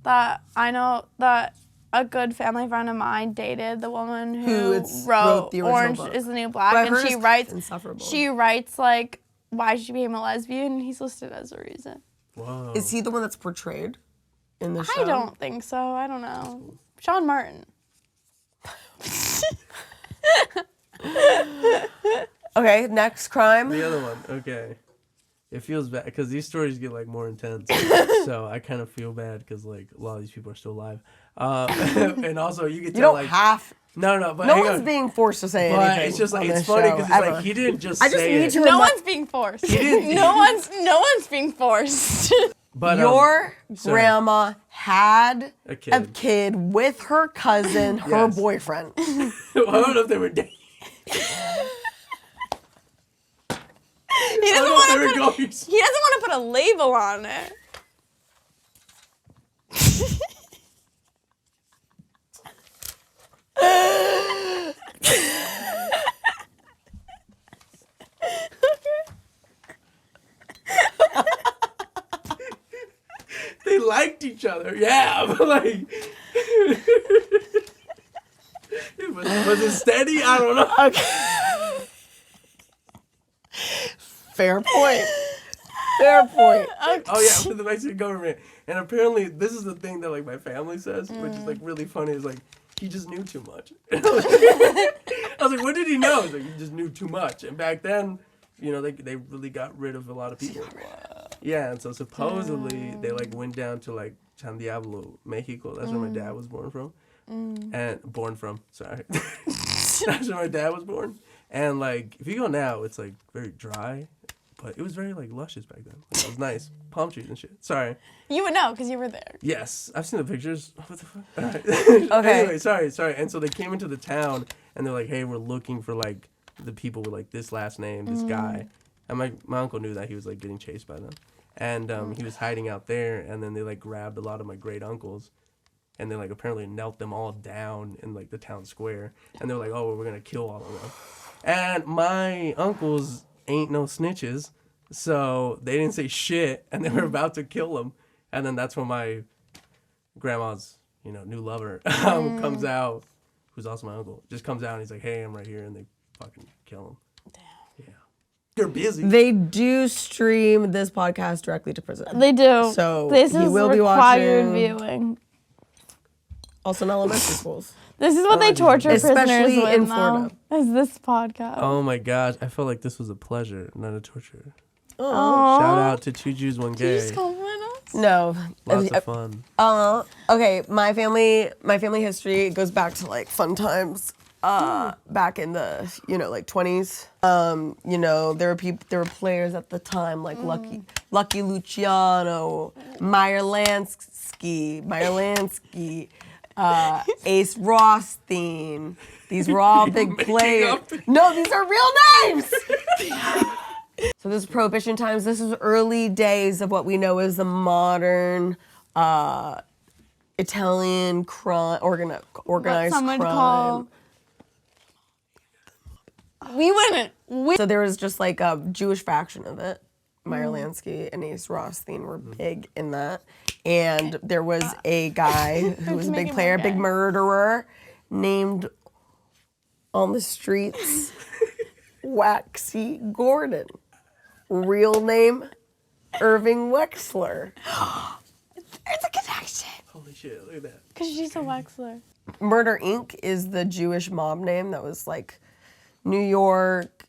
That I know that a good family friend of mine dated the woman who wrote the original Orange book. is the New Black, But I've and heard she it's writes insufferable. she writes like why she became a lesbian, and he's listed as a reason. Whoa. Is he the one that's portrayed in the show? I don't think so. I don't know. Sean Martin. Okay, next crime. The other one, okay. It feels bad because these stories get like more intense, so I kind of feel bad because like a lot of these people are still alive, and also you can You tell don't like have. no, but No hang one's on. being forced to say But anything. it's just like on it's this funny show, because it's ever. like he didn't just I just say need it. to No remind- one's being forced. didn't- no one's being forced. But Your sorry. grandma had A a kid with her cousin, her Yes. boyfriend. I don't know if they were dating. He doesn't want to put. Going. He doesn't want to put a label on it. They liked each other, yeah, but like, was it steady? I don't know. Okay. Fair point. Fair point. Oh yeah, for the Mexican government, and apparently this is the thing that like my family says, which is like really funny. Is like he just knew too much. I was like, what did he know? He's like, he just knew too much. And back then, you know, they really got rid of a lot of people. Yeah, and so supposedly they like went down to like San Diablo, Mexico. That's where my dad was born from. Sorry. That's where my dad was born. And like if you go now, it's like very dry, but it was very like luscious back then. Like, it was nice, palm trees and shit. Sorry. You would know because you were there. Yes, I've seen the pictures. What the fuck? All right. Okay. Anyway, sorry. And so they came into the town and they're like, hey, we're looking for like the people with like this last name, this guy. And my uncle knew that he was like getting chased by them. And he was hiding out there, and then they like grabbed a lot of my great uncles, and they like apparently knelt them all down in like the town square, and they're like, oh, well, we're gonna kill all of them. And my uncles ain't no snitches, so they didn't say shit, and they were about to kill them. And then that's when my grandma's, you know, new lover comes out, who's also my uncle, just comes out and he's like, hey, I'm right here, and they fucking kill him. They're busy. They do stream this podcast directly to prison. They do. So this he is will be required watching. viewing. Also in elementary schools. This is what they torture Especially prisoners with in now, Florida. is this podcast. Oh my gosh, I felt like this was a pleasure, not a torture. Aw. Shout out to 2 Jews, 1 You gay. just compliment us? No. Lots of fun. Okay, my family history goes back to like fun times. Back in the, you know, like 20s. You know, there were players at the time like Lucky Luciano, Meyer Lansky, Ace Rothstein. These were all big players. No, these are real names. So this is Prohibition times. This is early days of what we know as the modern Italian crime, organized Some would crime. call. We wouldn't. So there was just like a Jewish faction of it. Meyer Lansky and Ace Rothstein were big in that. And there was a guy who was a big player, big murderer, named on the streets Waxy Gordon. Real name, Irving Wexler. There's a connection. Holy shit, look at that. Because she's a Wexler. Murder Inc. is the Jewish mob name that was like New York,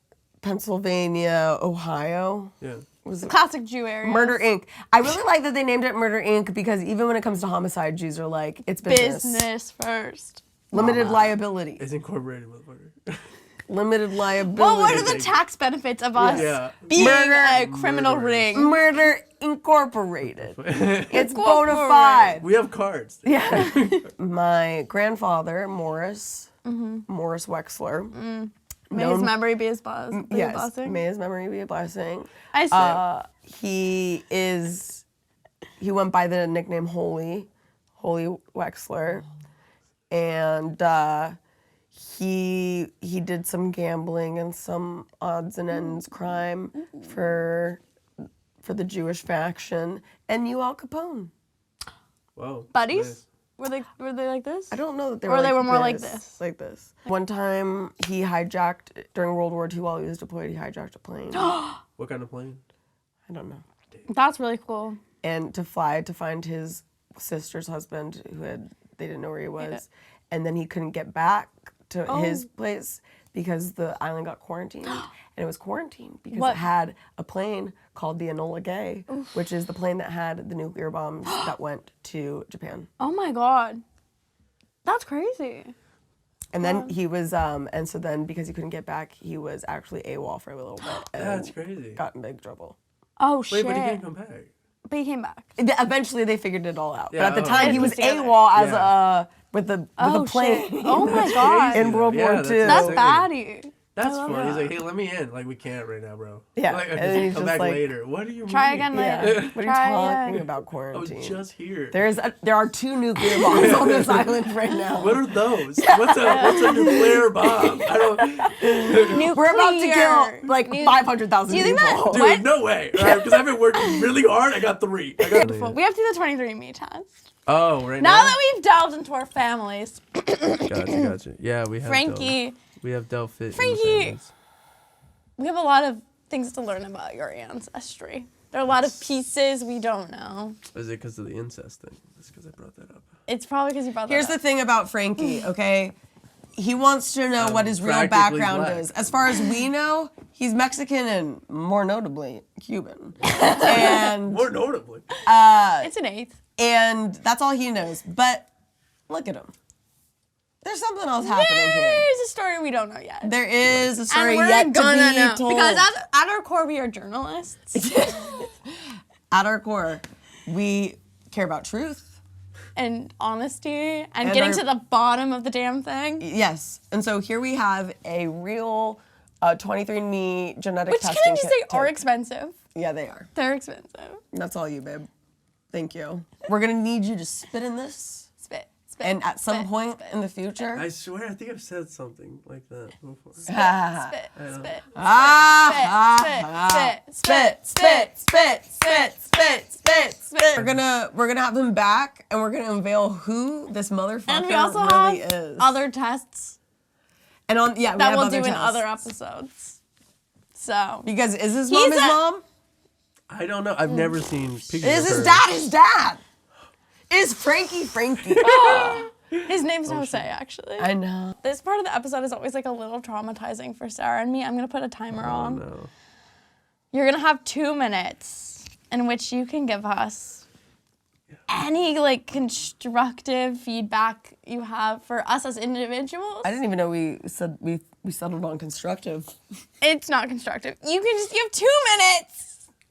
Pennsylvania, Ohio. Yeah. Was it Classic Jew area. Murder Inc. I really like that they named it Murder Inc. because even when it comes to homicide, Jews are like, it's business. Business first. Limited liability. It's incorporated, motherfucker. Limited liability. Well, what are the tax benefits of us Yeah. being a Murder. criminal ring? Murder Incorporated. It's bona fide. We have cards. Yeah. My grandfather, Morris Wexler. May his memory be his boss. Yes, Blessing. may his memory be a blessing. I see. He went by the nickname Holy Wexler, and he did some gambling and some odds and ends crime for the Jewish faction, and knew Al Capone. Whoa. Buddies? Nice. Were they like this? I don't know that they Or were they like were more like this. this. Like this. One time he hijacked, during World War II while he was deployed, he hijacked a plane. What kind of plane? I don't know. That's really cool. And to fly to find his sister's husband they didn't know where he was. And then he couldn't get back to his place because the island got quarantined. And it was quarantined because it had a plane called the Enola Gay, which is the plane that had the nuclear bombs that went to Japan. Oh my God. That's crazy. And then he was, and so then because he couldn't get back, he was actually AWOL for a little bit. And That's crazy. got in big trouble. Oh, Wait, shit. but he can't come back. But he came back. Eventually they figured it all out. Yeah, but at the oh. time he was AWOL as with a plane. Shit. Oh my God. in World War II. That's sick. baddie. That's I love funny. He's that. like, hey, let me in. Like, we can't right now, bro. Yeah, Like, and then he's come just back like- later. What do you Try mean? again Yeah. later. What are you Try talking again. about I was quarantine? just here. There are 2 nuclear bombs on this island right now. What are those? What's a nuclear bomb? I don't. We're about to kill like 500,000 Do you think people. that- Dude, What? no way. Because I've been working really hard. I got 3. I got We have to do the 23andMe test. Oh, right now. Now that we've delved into our families, Gotcha. Yeah, we have. Franky, We have Del Fit. Franky. We have a lot of things to learn about your ancestry. There are a lot of pieces we don't know. Is it because of the incest thing? That's because I brought that up. It's probably because you brought that Here's up. the thing about Frankie, okay? He wants to know what his real practically background black. is. As far as we know, he's Mexican and more notably Cuban. And More notably. It's an 8th. and that's all he knows. But look at him. There's something else happening here. There's a story we don't know yet. There is a story and we're yet to gonna be know. told. Because at our core, we are journalists. At our core, we care about truth. And honesty. And And getting our- to the bottom of the damn thing. Yes. And so here we have a real 23andMe genetic Which, can testing I just kit say, are tip. expensive. Yeah, they are. They're expensive. That's all you, babe. Thank you. We're gonna need you to spit in this. Spit. And at some spit, point spit. in the future. I swear, I think I've said something like that before. Spit, Ah. spit, know. spit, We're gonna have him back and we're gonna unveil who this motherfucker And we also really have is. other tests And we that have we'll other do in tests. other episodes. So, Because is his mom his He's a- mom? I don't know. I've never seen pictures Is of his her. dad his dad? Is Frankie? his name's Jose, actually. I know. This part of the episode is always like a little traumatizing for Sarah and me. I'm gonna put a timer on. No. You're gonna have 2 minutes in which you can give us any like constructive feedback you have for us as individuals. I didn't even know we settled on constructive. It's not constructive. You have 2 minutes.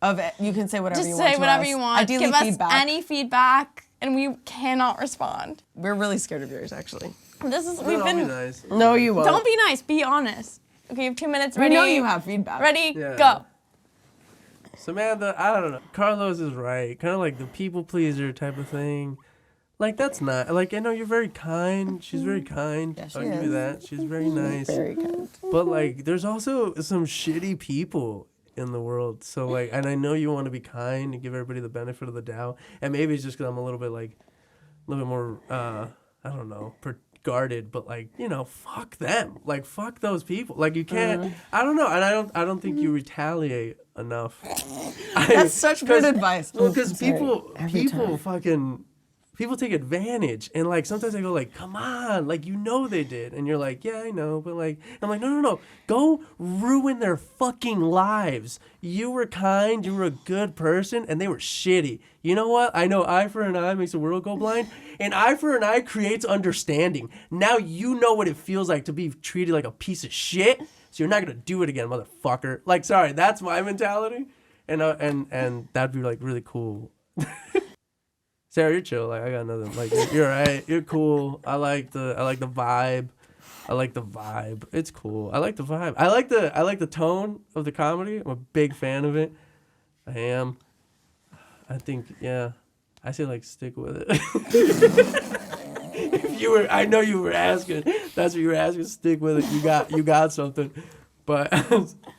Of it, you can say whatever Just you want. say to whatever us. you want. Ideally, Give us feedback. any feedback, and we cannot respond. We're really scared of yours, actually. We've That'll be been. nice. No, you won't. Don't be nice. Be honest. Okay, you have 2 minutes. We Ready? know you have feedback. Ready? Yeah. Go. Samantha, I don't know. Carlos is right. Kind of like the people pleaser type of thing. Like, that's not. Like, I know you're very kind. She's very kind. Yeah, she I'll give you is. that. She's very nice. Very kind. But, like, there's also some shitty people in the world. So, like, and I know you want to be kind and give everybody the benefit of the doubt. And maybe it's just because I'm a little bit more, I don't know, guarded. But, like, you know, fuck them. Like, fuck those people. Like, you can't. I don't know. And I don't think you retaliate enough. That's such good advice. Well, because I'm sorry. people Every time. fucking people take advantage, and like sometimes I go like, come on, like you know they did, and you're like, yeah, I know, but like I'm like, no, go ruin their fucking lives. You were kind, you were a good person, and they were shitty. You know what? I know eye for an eye makes the world go blind, and eye for an eye creates understanding. Now you know what it feels like to be treated like a piece of shit, so you're not gonna do it again, motherfucker. Like, sorry, that's my mentality, and that'd be like really cool. Sarah, you're chill. Like I got nothing. Like you're right. You're cool. I like the vibe. I like the vibe. It's cool. I like the vibe. I like the tone of the comedy. I'm a big fan of it. I am. I think I say like stick with it. If you were, I know you were asking. That's what you were asking. Stick with it. You got something. But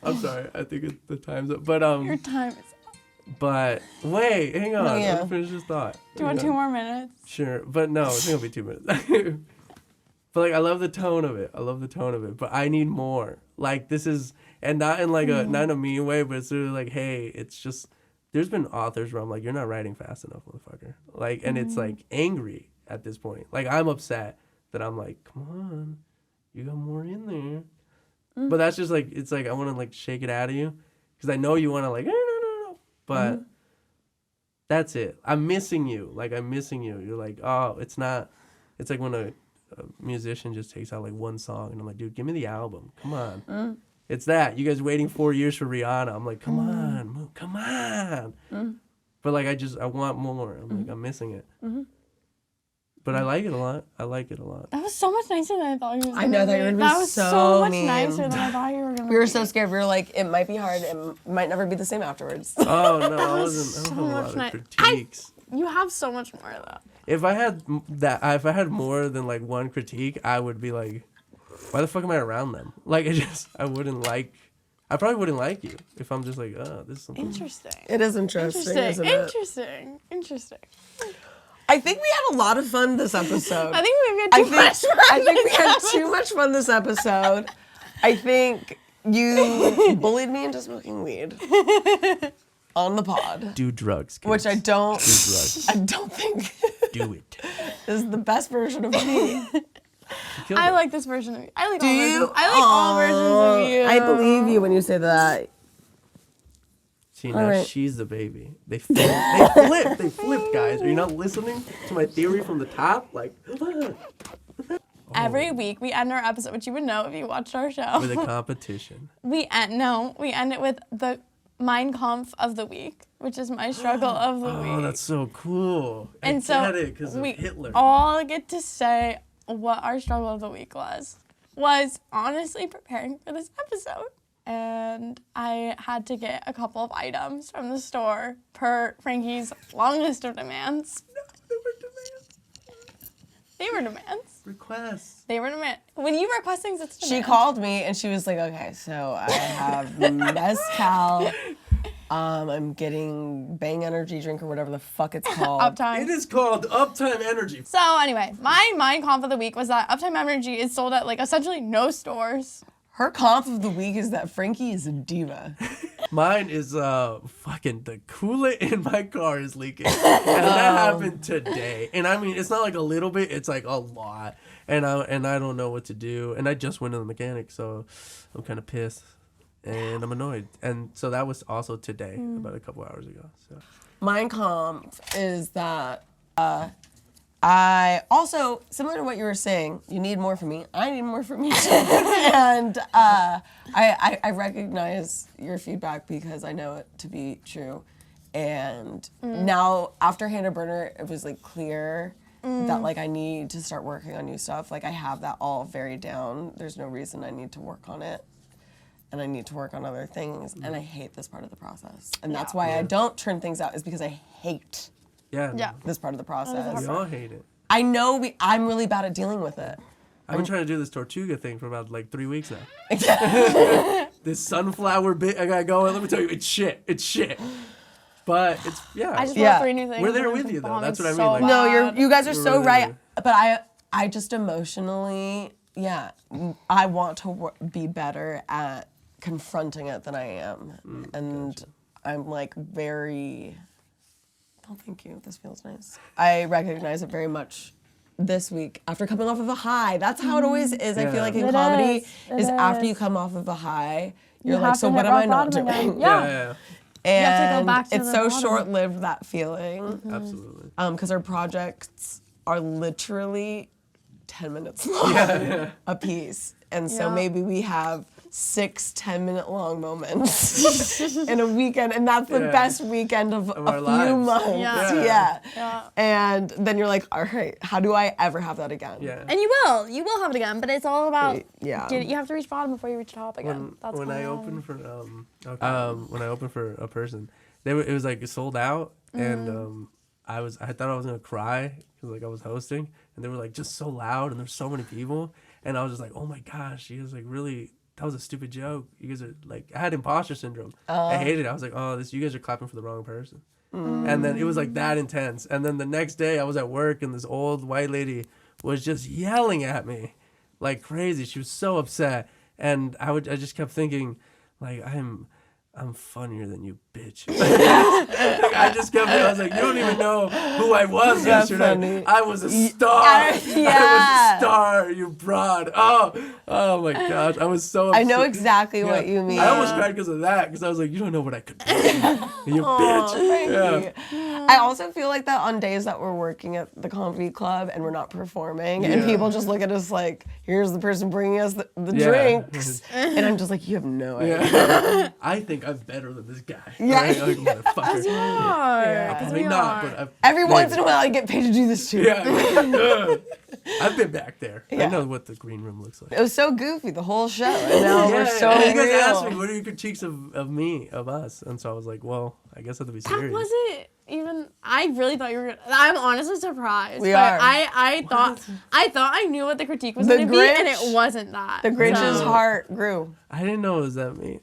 I'm sorry. I think the time's up. But Your time is up. But wait, hang on. Let me finish this thought. Do you want 2 more minutes? Sure, but no, it's gonna be 2 minutes. But like, I love the tone of it. But I need more. Like this is, and not in like not in a mean way, but it's really like, hey, it's just. There's been authors where I'm like, you're not writing fast enough, motherfucker. Like, and it's like angry at this point. Like I'm upset that I'm like, come on, you got more in there. But that's just like, it's like I want to like shake it out of you, because I know you want to like. But that's it. I'm missing you. Like, I'm missing you. You're like, oh, it's not. It's like when a musician just takes out like one song, and I'm like, dude, give me the album. Come on. It's that. You guys waiting 4 years for Rihanna. I'm like, come on. Come on. But like, I want more. I'm like, I'm missing it. But I like it a lot. That was so much nicer than I thought you were going to be. I know that you were going to be That was so much mean. nicer than I thought you were going to be. We were so scared. We were like, it might be hard. It might never be the same afterwards. Oh, no. I don't have a lot of critiques. You have so much more, though. If I had more than like one critique, I would be like, why the fuck am I around them? Like, I probably wouldn't like you if I'm just like, oh, this is something. Interesting. It is interesting, isn't it? Interesting. I think we had a lot of fun this episode. I think we had too much fun. I think we had too much fun this episode. I think you bullied me into smoking weed on the pod. Do drugs, kids. Which I don't. Do drugs. I don't think Do it. is the best version of me. I like this version of you. I like Do all you? versions. I like all versions of you. I believe you when you say that. See, now she's the baby. They flipped, guys. Are you not listening to my theory from the top? Like, Every week we end our episode, which you would know if you watched our show. with a competition. We end it with the Mein Kampf of the week, which is my struggle of the week. Oh, that's so cool. And I get it because of Hitler. all get to say what our struggle of the week was honestly preparing for this episode. And I had to get a couple of items from the store per Franky's long list of demands. They were demands. Requests. They were demands. When you request things, it's demands. She called me and she was like, okay, so I have mezcal. I'm getting Bang energy drink or whatever the fuck it's called. Uptime. It is called Uptime Energy. So anyway, my Mein Kampf of the week was that Uptime Energy is sold at like essentially no stores. Her comp of the week is that Franky is a diva. Mine is fucking the coolant in my car is leaking. And that happened today. And I mean, it's not like a little bit, it's like a lot. And I don't know what to do. And I just went to the mechanic, so I'm kind of pissed. And I'm annoyed. And so that was also today, about a couple hours ago. So Mein Kampf is that I also, similar to what you were saying, you need more from me. I need more from you too. And I recognize your feedback because I know it to be true. And now, after Hannah Burner, it was like clear that like I need to start working on new stuff. Like I have that all very down. There's no reason I need to work on it. And I need to work on other things. And I hate this part of the process. And that's why I don't turn things out, is because I hate Yeah. this part of the process. we all hate it. I know I'm really bad at dealing with it. I've been trying to do this Tortuga thing for about like 3 weeks now. This sunflower bit I got going, let me tell you, it's shit. But it's, I just Yeah. bought 3 new things. We're there and with you, though. bombing That's what I mean, so like- No, bad. you guys are so really right. do. But I just emotionally, I want to be better at confronting it than I am. And I'm like very Oh, thank you. This feels nice. I recognize it very much this week after coming off of a high. That's how it always is. I feel like in It comedy is. after you come off of a high, you're You like, have so to what hit am I rock not bottom doing? again. Yeah. And have to go back to it's the so bottom. short-lived, that feeling. Absolutely. Because our projects are literally 10 minutes long a piece. And so Yeah. maybe we have 6 10-minute long moments in a weekend, and that's the best weekend of a our few lives. months. Yeah. Yeah. And then you're like, all right, how do I ever have that again? Yeah. And you will have it again, but it's all about Yeah. you have to reach bottom before you reach top again. That's when I kinda- opened for when I opened for a person, it was like sold out, and I thought I was gonna cry because like I was hosting, and they were like just so loud, and there's so many people, and I was just like, oh my gosh, you guys like really. That was a stupid joke. You guys are like, I had imposter syndrome. I hated it. I was like, oh, you guys are clapping for the wrong person. And then it was like that intense. And then the next day I was at work and this old white lady was just yelling at me like crazy. She was so upset. And I just kept thinking like, I'm funnier than you, bitch. Like, I just kept. I was like, you don't even know who I was yesterday. funny. I was a star. I was a star. You broad. Oh my gosh. I was so. I know upset. exactly what you mean. I almost cried because of that. Because I was like, you don't know what I could do. You bitch. Franky. I also feel like that on days that we're working at the comedy club and we're not performing, and people just look at us like, here's the person bringing us the drinks, and I'm just like, you have no idea. Yeah. I think I'm better than this guy. Yeah. Right? Like, motherfucker. Yeah. Not, but I've, Every once in a while, I get paid to do this too. yeah. I've been back there. Yeah. I know what the green room looks like. It was so goofy the whole show, and now we're so and you guys real. asked me, what are your critiques of us? And so I was like, well, I guess I have to be serious. That wasn't even. I really thought you were gonna. I'm honestly surprised. We but are. I thought I knew what the critique was The gonna be, and Grinch- it wasn't that. The Grinch's So- heart grew. I didn't know it was that mean.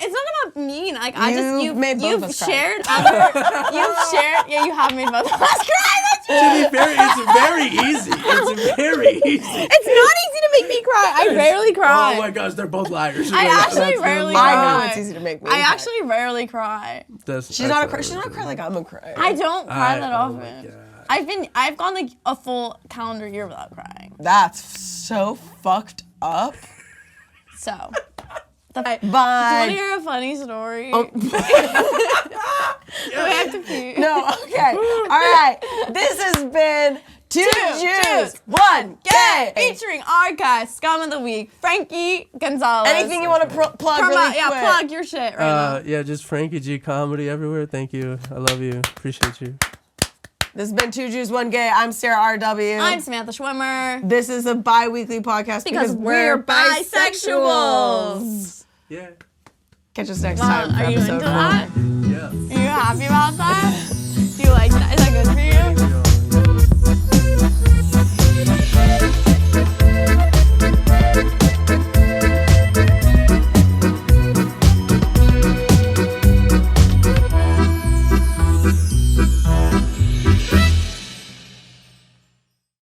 It's not about mean. Like You've made both of you've us cry. shared other. You've shared. Yeah, you have made both of us cry. That's To be fair, it's very easy. It's very easy. It's not easy to make me cry. I rarely cry. Oh my gosh, they're both liars. I actually That's the rarely lie. I cry. know it's easy to make me I cry. actually rarely cry. She's not a cry. She's not a cry like I'm a cry. I don't cry that oh my often. God. I've gone like a full calendar year without crying. That's so fucked up. So. Bye. Do you want Bye. to hear a funny story? Oh. We have to pee. No, okay. All right. This has been Two Jews, One Gay. Featuring our guy, Scum of the Week, Franky Gonzalez. Anything you want to plug Promo- really yeah, quick? plug your shit right now. Yeah, just Franky G comedy everywhere. Thank you. I love you. Appreciate you. This has been Two Jews, One Gay. I'm Sarah R.W. I'm Samantha Schwimmer. This is a bi-weekly podcast Because we're bisexuals. Yeah. Catch us next time for Are you episode into 4. that? Yeah. Are you happy about that? Do you like that? Is that good for you? Yeah.